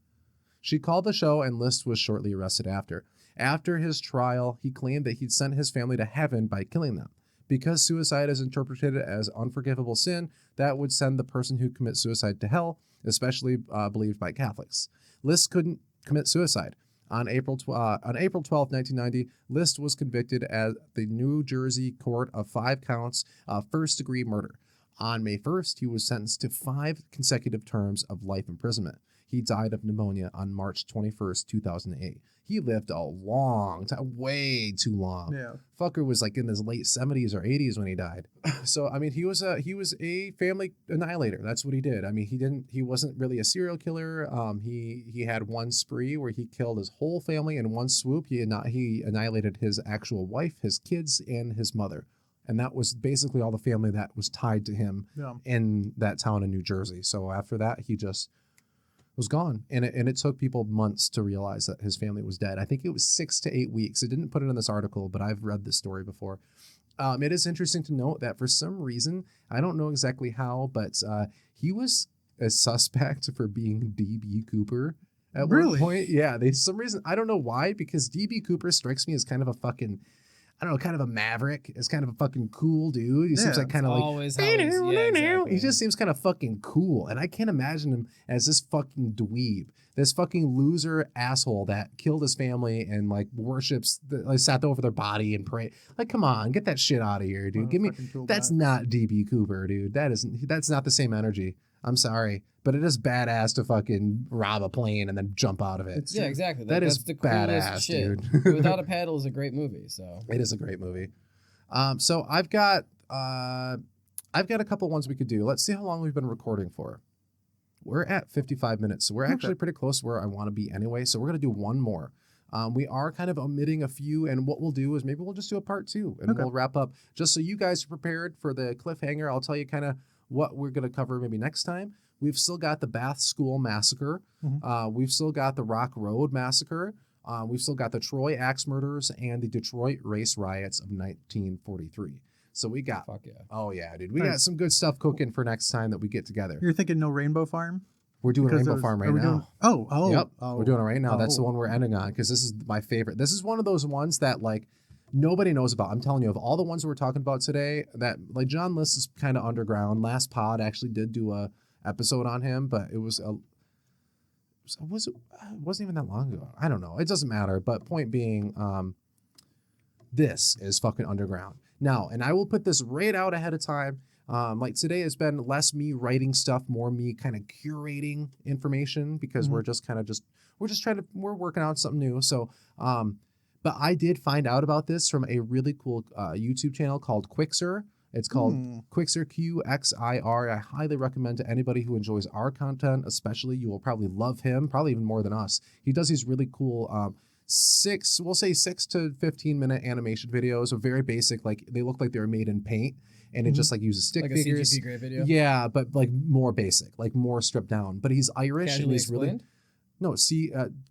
She called the show, and List was shortly arrested after. After his trial, he claimed that he'd sent his family to heaven by killing them. Because suicide is interpreted as unforgivable sin, that would send the person who commits suicide to hell, especially believed by Catholics. List couldn't commit suicide. On April 12, 1990, List was convicted at the New Jersey court of 5 counts of first-degree murder. On May 1st, he was sentenced to 5 consecutive terms of life imprisonment. He died of pneumonia on March 21st, 2008. He lived a long time, way too long. Yeah. Fucker was like in his late 70s or 80s when he died. So, I mean, he was a family annihilator. That's what he did. I mean, he wasn't really a serial killer. He had one spree where he killed his whole family in one swoop. He annihilated his actual wife, his kids, and his mother. And that was basically all the family that was tied to him in that town in New Jersey. So after that, he just was gone. And it took people months to realize that his family was dead. I think it was 6 to 8 weeks. It didn't put it in this article, but I've read this story before. It is interesting to note that for some reason, I don't know exactly how, but he was a suspect for being D.B. Cooper at one point. Yeah, some reason. I don't know why, because D.B. Cooper strikes me as kind of a fucking... I don't know, kind of a maverick. Is kind of a fucking cool dude. He seems Yeah, like kind of like Always how he's, yeah, exactly. he just seems kind of fucking cool, and I can't imagine him as this fucking dweeb, this fucking loser asshole that killed his family and like worships, like sat over their body and pray. Like, come on, get that shit out of here, dude. Give me. That's not DB Cooper, dude. That's not the same energy. I'm sorry, but it is badass to fucking rob a plane and then jump out of it. Yeah, exactly. That's the coolest badass, shit. dude. Without a Paddle is a great movie. So It is a great movie. So I've got a couple ones we could do. Let's see how long we've been recording for. We're at 55 minutes, so we're actually pretty close to where I want to be anyway. So we're gonna do one more. We are kind of omitting a few, and what we'll do is maybe we'll just do a part 2, and we'll wrap up just so you guys are prepared for the cliffhanger. I'll tell you kind of what we're gonna cover maybe next time. We've still got the Bath School Massacre. We've still got the Rock Road Massacre. We've still got the Troy Axe Murders and the Detroit Race Riots of 1943. So we got, fuck yeah. oh yeah, dude, we got some good stuff cooking for next time that we get together. You're thinking no Rainbow Farm? We're doing Because Rainbow Farm right are we now. doing- Yep, oh. we're doing it right now. That's the Oh. one we're ending on because this is my favorite. This is one of those ones that like nobody knows about. I'm telling you, of all the ones we're talking about today, that like John List is kind of underground. Last pod actually did do a episode on him, but it wasn't even that long ago. I don't know. It doesn't matter. But point being, this is fucking underground. Now, and I will put this right out ahead of time. Like today has been less me writing stuff, more me kind of curating information because we're just kind of we're working out something new. So, but I did find out about this from a really cool YouTube channel called Quixer. It's called Quixer, QXIR. I highly recommend to anybody who enjoys our content, especially. You will probably love him, probably even more than us. He does these really cool 6 to 15 minute animation videos, are very basic. Like they look like they were made in paint, and it just like uses stick Like figures. a CGP grade video? Yeah, but like more basic, like more stripped down. But he's Irish Casually and he's explained? really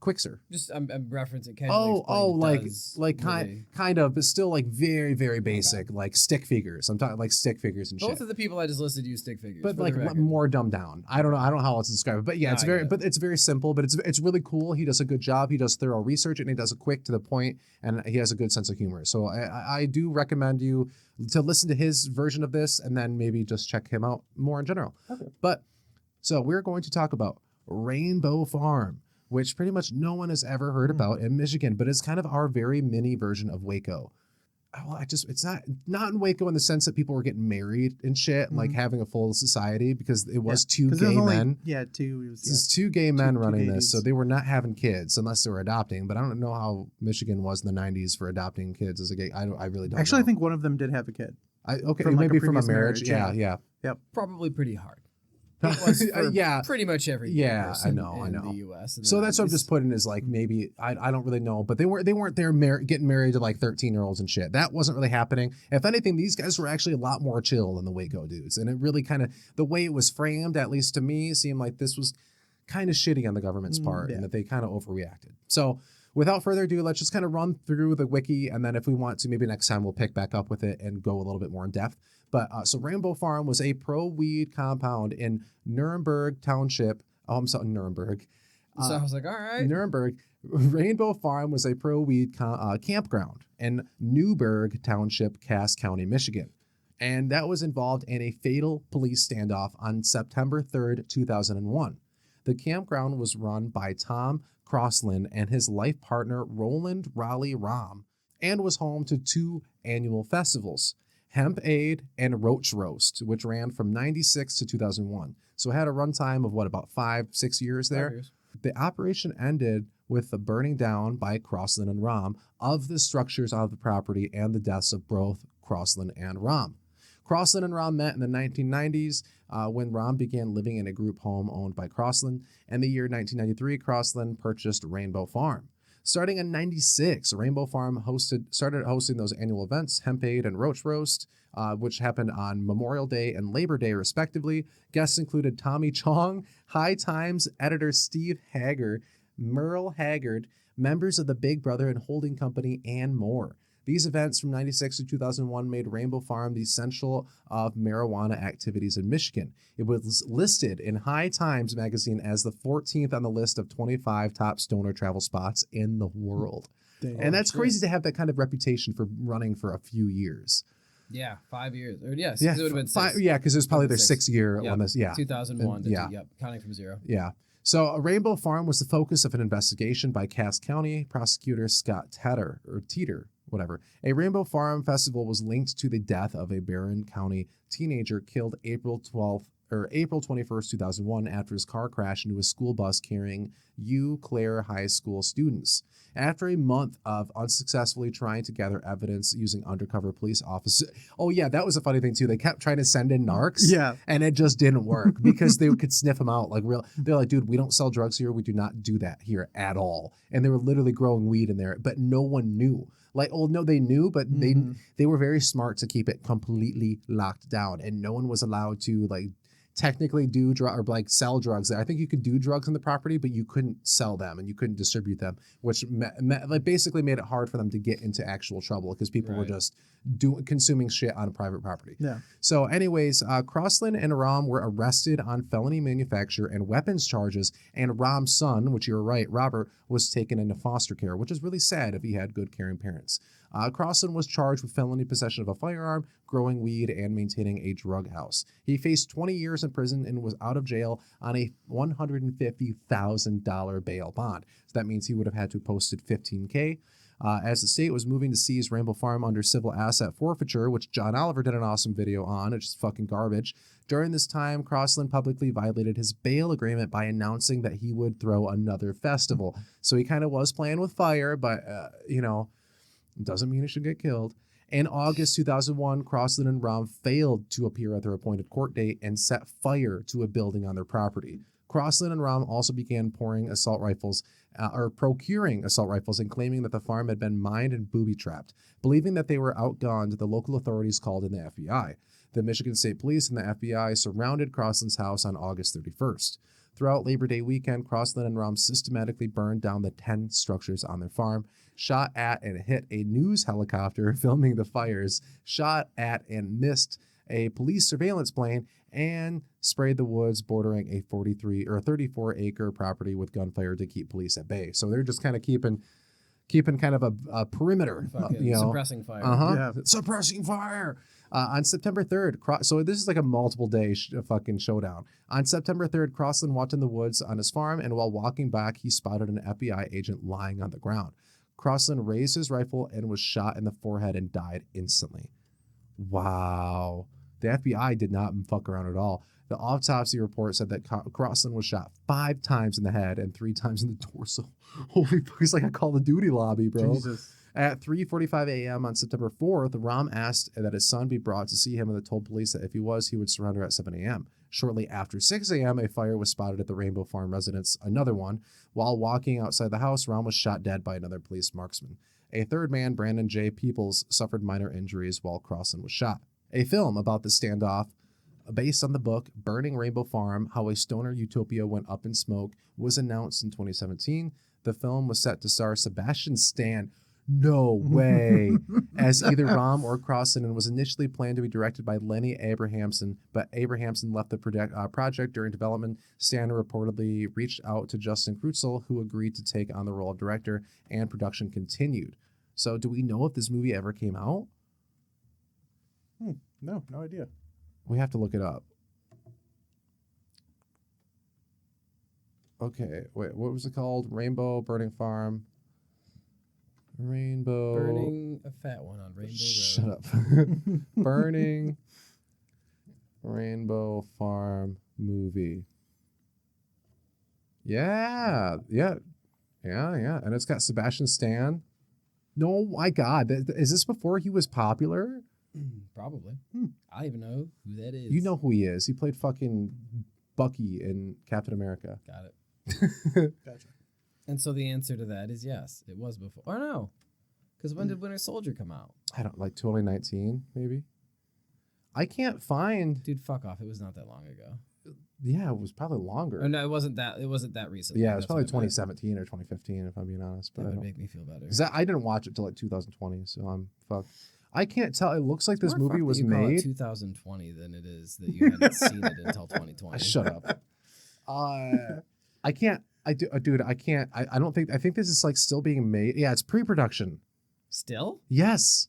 Quixer. Just I'm referencing casually like explained does kind of, but still like very, very basic, like stick figures. I'm talking like stick figures and Both shit. of the people I just listed use stick figures. But for like the record. more dumbed down. I don't know how else to describe it. But yeah, it's very simple, but it's really cool. He does a good job. He does thorough research and he does it quick to the point, and he has a good sense of humor. So I do recommend you to listen to his version of this and then maybe just check him out more in general. Okay. But so we're going to talk about Rainbow Farm, which pretty much no one has ever heard about in Michigan, but it's kind of our very mini version of Waco. Well, it's not in Waco in the sense that people were getting married and shit, like having a full society, because it was two gay men. Yeah, two. This is two gay men running gay this, so dudes. they were not having kids unless they were adopting. But I don't know how Michigan was in the 90s for adopting kids as a gay. I really don't. Actually, know. I think one of them did have a kid. Okay, from, like, maybe a from a previous marriage. marriage, Yeah. probably pretty hard. It was for Yeah. pretty much every Yeah, person I know. in the U.S. So that's what I'm just putting is like maybe I don't really know, but they weren't there getting married to like 13-year-olds and shit. That wasn't really happening. If anything, these guys were actually a lot more chill than the Waco dudes, and it really kind of the way it was framed, at least to me, seemed like this was kind of shitty on the government's part, and that they kind of overreacted. So without further ado, let's just kind of run through the wiki, and then if we want to, maybe next time we'll pick back up with it and go a little bit more in depth. But so Rainbow Farm was a pro-weed compound in Nuremberg Township. Oh, I'm sorry, Nuremberg. So I was like, all right. Nuremberg. Rainbow Farm was a pro-weed campground in Newburgh Township, Cass County, Michigan. And that was involved in a fatal police standoff on September 3rd, 2001. The campground was run by Tom Crossland and his life partner, Roland Raleigh Rom, and was home to 2 annual festivals, Hemp Aid and Roach Roast, which ran from 96 to 2001. So it had a runtime of about 5-6 years there. 5 years. The operation ended with the burning down by Crossland and Rom of the structures on the property and the deaths of both Crossland and Rom. Crossland and Rom met in the 1990s when Rom began living in a group home owned by Crossland. In the year 1993, Crossland purchased Rainbow Farm. Starting in 96, Rainbow Farm started hosting those annual events, Hemp Aid and Roach Roast, which happened on Memorial Day and Labor Day, respectively. Guests included Tommy Chong, High Times editor Steve Haggard, Merle Haggard, members of the Big Brother and Holding Company, and more. These events from 96 to 2001 made Rainbow Farm the central of marijuana activities in Michigan. It was listed in High Times magazine as the 14th on the list of 25 top stoner travel spots in the world. Damn. And that's shit. crazy to have that kind of reputation for running for a few years. Yeah, 5 years. Or yes, Yeah, it would have been 6. yeah, because it was probably their 6. 6th year Yep. on this. Yeah, 2001 to yeah. counting from 0. yeah. So Rainbow Farm was the focus of an investigation by Cass County prosecutor Scott Teeter, whatever. A Rainbow Farm festival was linked to the death of a Barron County teenager killed April 21st, 2001 after his car crashed into a school bus carrying Eau Claire High School students. After a month of unsuccessfully trying to gather evidence using undercover police officers. Oh yeah, that was a funny thing too. They kept trying to send in narcs. Yeah. And it just didn't work because they could sniff them out. They're like, dude, we don't sell drugs here. We do not do that here at all. And they were literally growing weed in there, but no one knew. Like, oh no, they knew, but they were very smart to keep it completely locked down, and no one was allowed to like technically do or like sell drugs. I think you could do drugs on the property, but you couldn't sell them and you couldn't distribute them, which like basically made it hard for them to get into actual trouble because people were just consuming shit on private property. Yeah. So anyways, Crossland and Rom were arrested on felony manufacture and weapons charges, and Rom's son, which you're right, Robert, was taken into foster care, which is really sad if he had good caring parents. Crossland was charged with felony possession of a firearm, growing weed, and maintaining a drug house. He faced 20 years in prison and was out of jail on a $150,000 bail bond. So that means he would have had to posted $15K. As the state was moving to seize Rainbow Farm under civil asset forfeiture, which John Oliver did an awesome video on, it's just fucking garbage. During this time, Crossland publicly violated his bail agreement by announcing that he would throw another festival. So he kind of was playing with fire, but, doesn't mean he should get killed. In August 2001, Crossland and Rom failed to appear at their appointed court date and set fire to a building on their property. Crossland and Rom also began procuring assault rifles and claiming that the farm had been mined and booby-trapped. Believing that they were outgunned, the local authorities called in the FBI. The Michigan State Police and the FBI surrounded Crossland's house on August 31st. Throughout Labor Day weekend, Crossland and Rom systematically burned down the 10 structures on their farm, shot at and hit a news helicopter filming the fires, shot at and missed a police surveillance plane, and sprayed the woods bordering a 34-acre property with gunfire to keep police at bay. So they're just kind of keeping kind of a perimeter, Suppressing fire. Yeah. Suppressing fire. On September 3rd, so this is like a multiple day fucking showdown. On September 3rd, Crossland walked in the woods on his farm, and while walking back, he spotted an FBI agent lying on the ground. Crossland raised his rifle and was shot in the forehead and died instantly. Wow. The FBI did not fuck around at all. The autopsy report said that Crossland was shot 5 times in the head and 3 times in the torso. Holy fuck, it's like a Call of Duty lobby, bro. Jesus. At 3:45 a.m. on September 4th, Rom asked that his son be brought to see him and told police that if he was, he would surrender at 7 a.m. Shortly after 6 a.m., a fire was spotted at the Rainbow Farm residence, another one. While walking outside the house, Rom was shot dead by another police marksman. A third man, Brandon J. Peoples, suffered minor injuries while Crossland was shot. A film about the standoff, based on the book Burning Rainbow Farm, How a Stoner Utopia Went Up in Smoke, was announced in 2017. The film was set to star Sebastian Stan. No way. As either Rom or Crossland, and was initially planned to be directed by Lenny Abrahamson, but Abrahamson left the project during development. Stan reportedly reached out to Justin Krutzel, who agreed to take on the role of director, and production continued. So do we know if this movie ever came out? No idea. We have to look it up. Okay, wait, what was it called? Rainbow Burning Farm. Rainbow. Burning a fat one on Rainbow Road. Shut up. Burning Rainbow Farm movie. Yeah. And it's got Sebastian Stan. No, my God. Is this before he was popular? Probably. I don't even know who that is. You know who he is. He played fucking Bucky in Captain America. Got it. Gotcha. And so the answer to that is yes, it was before. Or no. Because when did Winter Soldier come out? I don't, like 2019, maybe? I can't find. Dude, fuck off. It was not that long ago. Yeah, it was probably longer. Oh, no, it wasn't that recent. Yeah, it was That's probably what I meant. 2017 or 2015, if I'm being honest. But That I would don't. make me feel better. 'Cause I didn't watch it till like 2020, so I'm fucked. I can't tell. It looks like this More movie fucked was that you call it made. 2020 than it is that you hadn't seen it until 2020. Shut up. I can't. I do, dude. I can't. I don't think. I think this is like still being made. Yeah, it's pre-production. Still? Yes,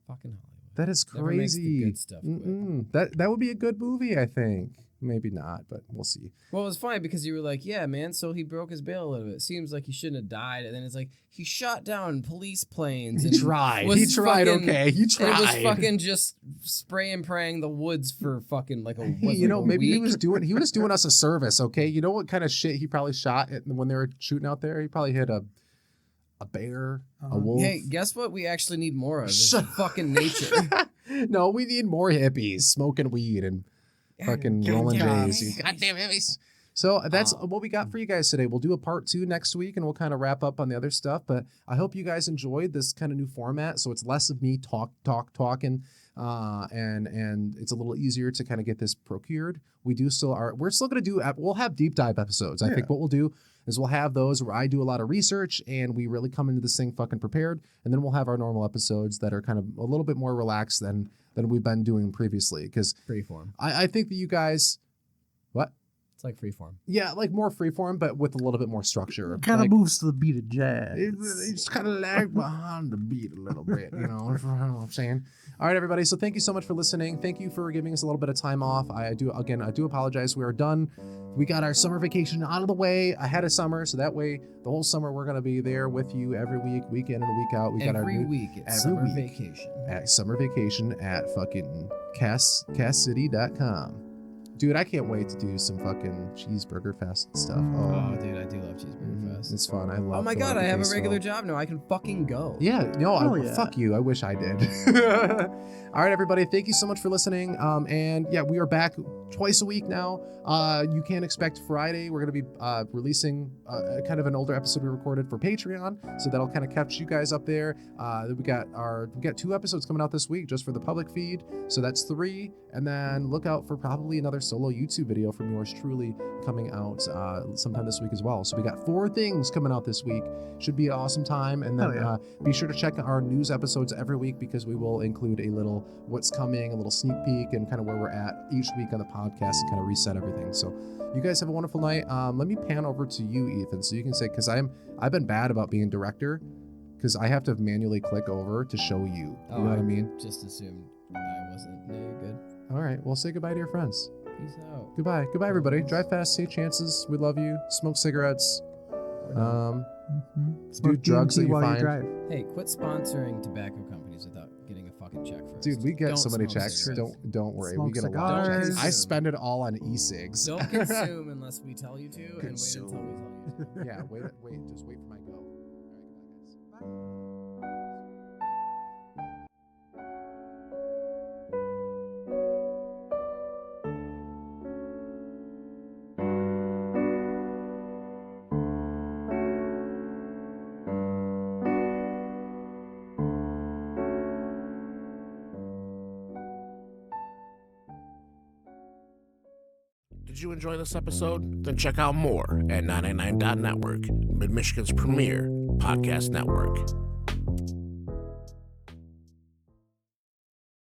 Fucking Hollywood. that is Never makes the crazy. good stuff quick. That would be a good movie. I think. Maybe not, but we'll see. Well, it was funny because you were like, yeah, man, so he broke his bail a little bit. Seems like he shouldn't have died. And then it's like, he shot down police planes. He and tried. was He tried. fucking- Okay, he And tried. it was fucking just spray and praying the woods for fucking like a Hey, what, you know, like a maybe he week? was doing us a service. Okay, you know what kind of shit he probably shot when they were shooting out there? He probably hit a bear, a wolf. Hey, guess what we actually need more of? Is Shut- fucking nature. No, we need more hippies smoking weed and fucking rolling J's. You goddamn hippies. So that's what we got for you guys today. We'll do a part 2 next week, and we'll kind of wrap up on the other stuff. But I hope you guys enjoyed this kind of new format. So it's less of me talking, and it's a little easier to kind of get this procured. We're still going to do. We'll have deep dive episodes. I think what we'll do is we'll have those where I do a lot of research and we really come into this thing fucking prepared, and then we'll have our normal episodes that are kind of a little bit more relaxed than we've been doing previously. Because Freeform. I think that you guys, what? It's like freeform. Yeah, like more freeform, but with a little bit more structure. Kind of like, moves to the beat of jazz. it's kind of lag behind the beat a little bit, you know what I'm saying? All right, everybody. So thank you so much for listening. Thank you for giving us a little bit of time off. I do apologize. We are done. We got our summer vacation out of the way ahead of summer, so that way the whole summer we're gonna be there with you every week, week in and week out. We got our Every new week it's every summer week. vacation. at summer vacation at fucking CastCity.com. Dude, I can't wait to do some fucking cheeseburger fest stuff. Oh, dude, I do love Cheeseburger Fest. It's fun. I love. Oh my going god, to I have a Caseville. regular job now. I can fucking go. Yeah, no, Hell yeah. fuck you. I wish I did. All right, everybody. Thank you so much for listening. And yeah, we are back twice a week now. You can expect Friday. We're going to be releasing kind of an older episode we recorded for Patreon, so that'll kind of catch you guys up there. We got 2 episodes coming out this week just for the public feed, so that's 3. And then look out for probably another solo YouTube video from yours truly coming out sometime this week as well. So we got 4 things coming out this week. Should be an awesome time. And then be sure to check our news episodes every week, because we will include a little what's coming, a little sneak peek, and kind of where we're at each week on the podcast and kind of reset everything. So you guys have a wonderful night. Let me pan over to you, Ethan, so you can say, because I've been bad about being director, because I have to manually click over to show you. You know what I mean? Just assumed I wasn't. No, you're good. All right. Well, say goodbye to your friends. Peace out. Goodbye. Goodbye, everybody. Drive fast, take chances. We love you. Smoke cigarettes. Do drugs that you while find. you drive. Hey, quit sponsoring tobacco companies without getting a fucking check first. Dude, we get Don't so many smoke checks. cigarettes. Don't worry. Smoke We get a lot of cigars. checks. I spend it all on e-cigs. Don't consume unless we tell you to, and wait Consume. until we tell you to. Yeah, wait. Just wait for my go. All right, goodbye, guys. Did you enjoy this episode? Then check out more at 999.network, Mid-Michigan's premier podcast network.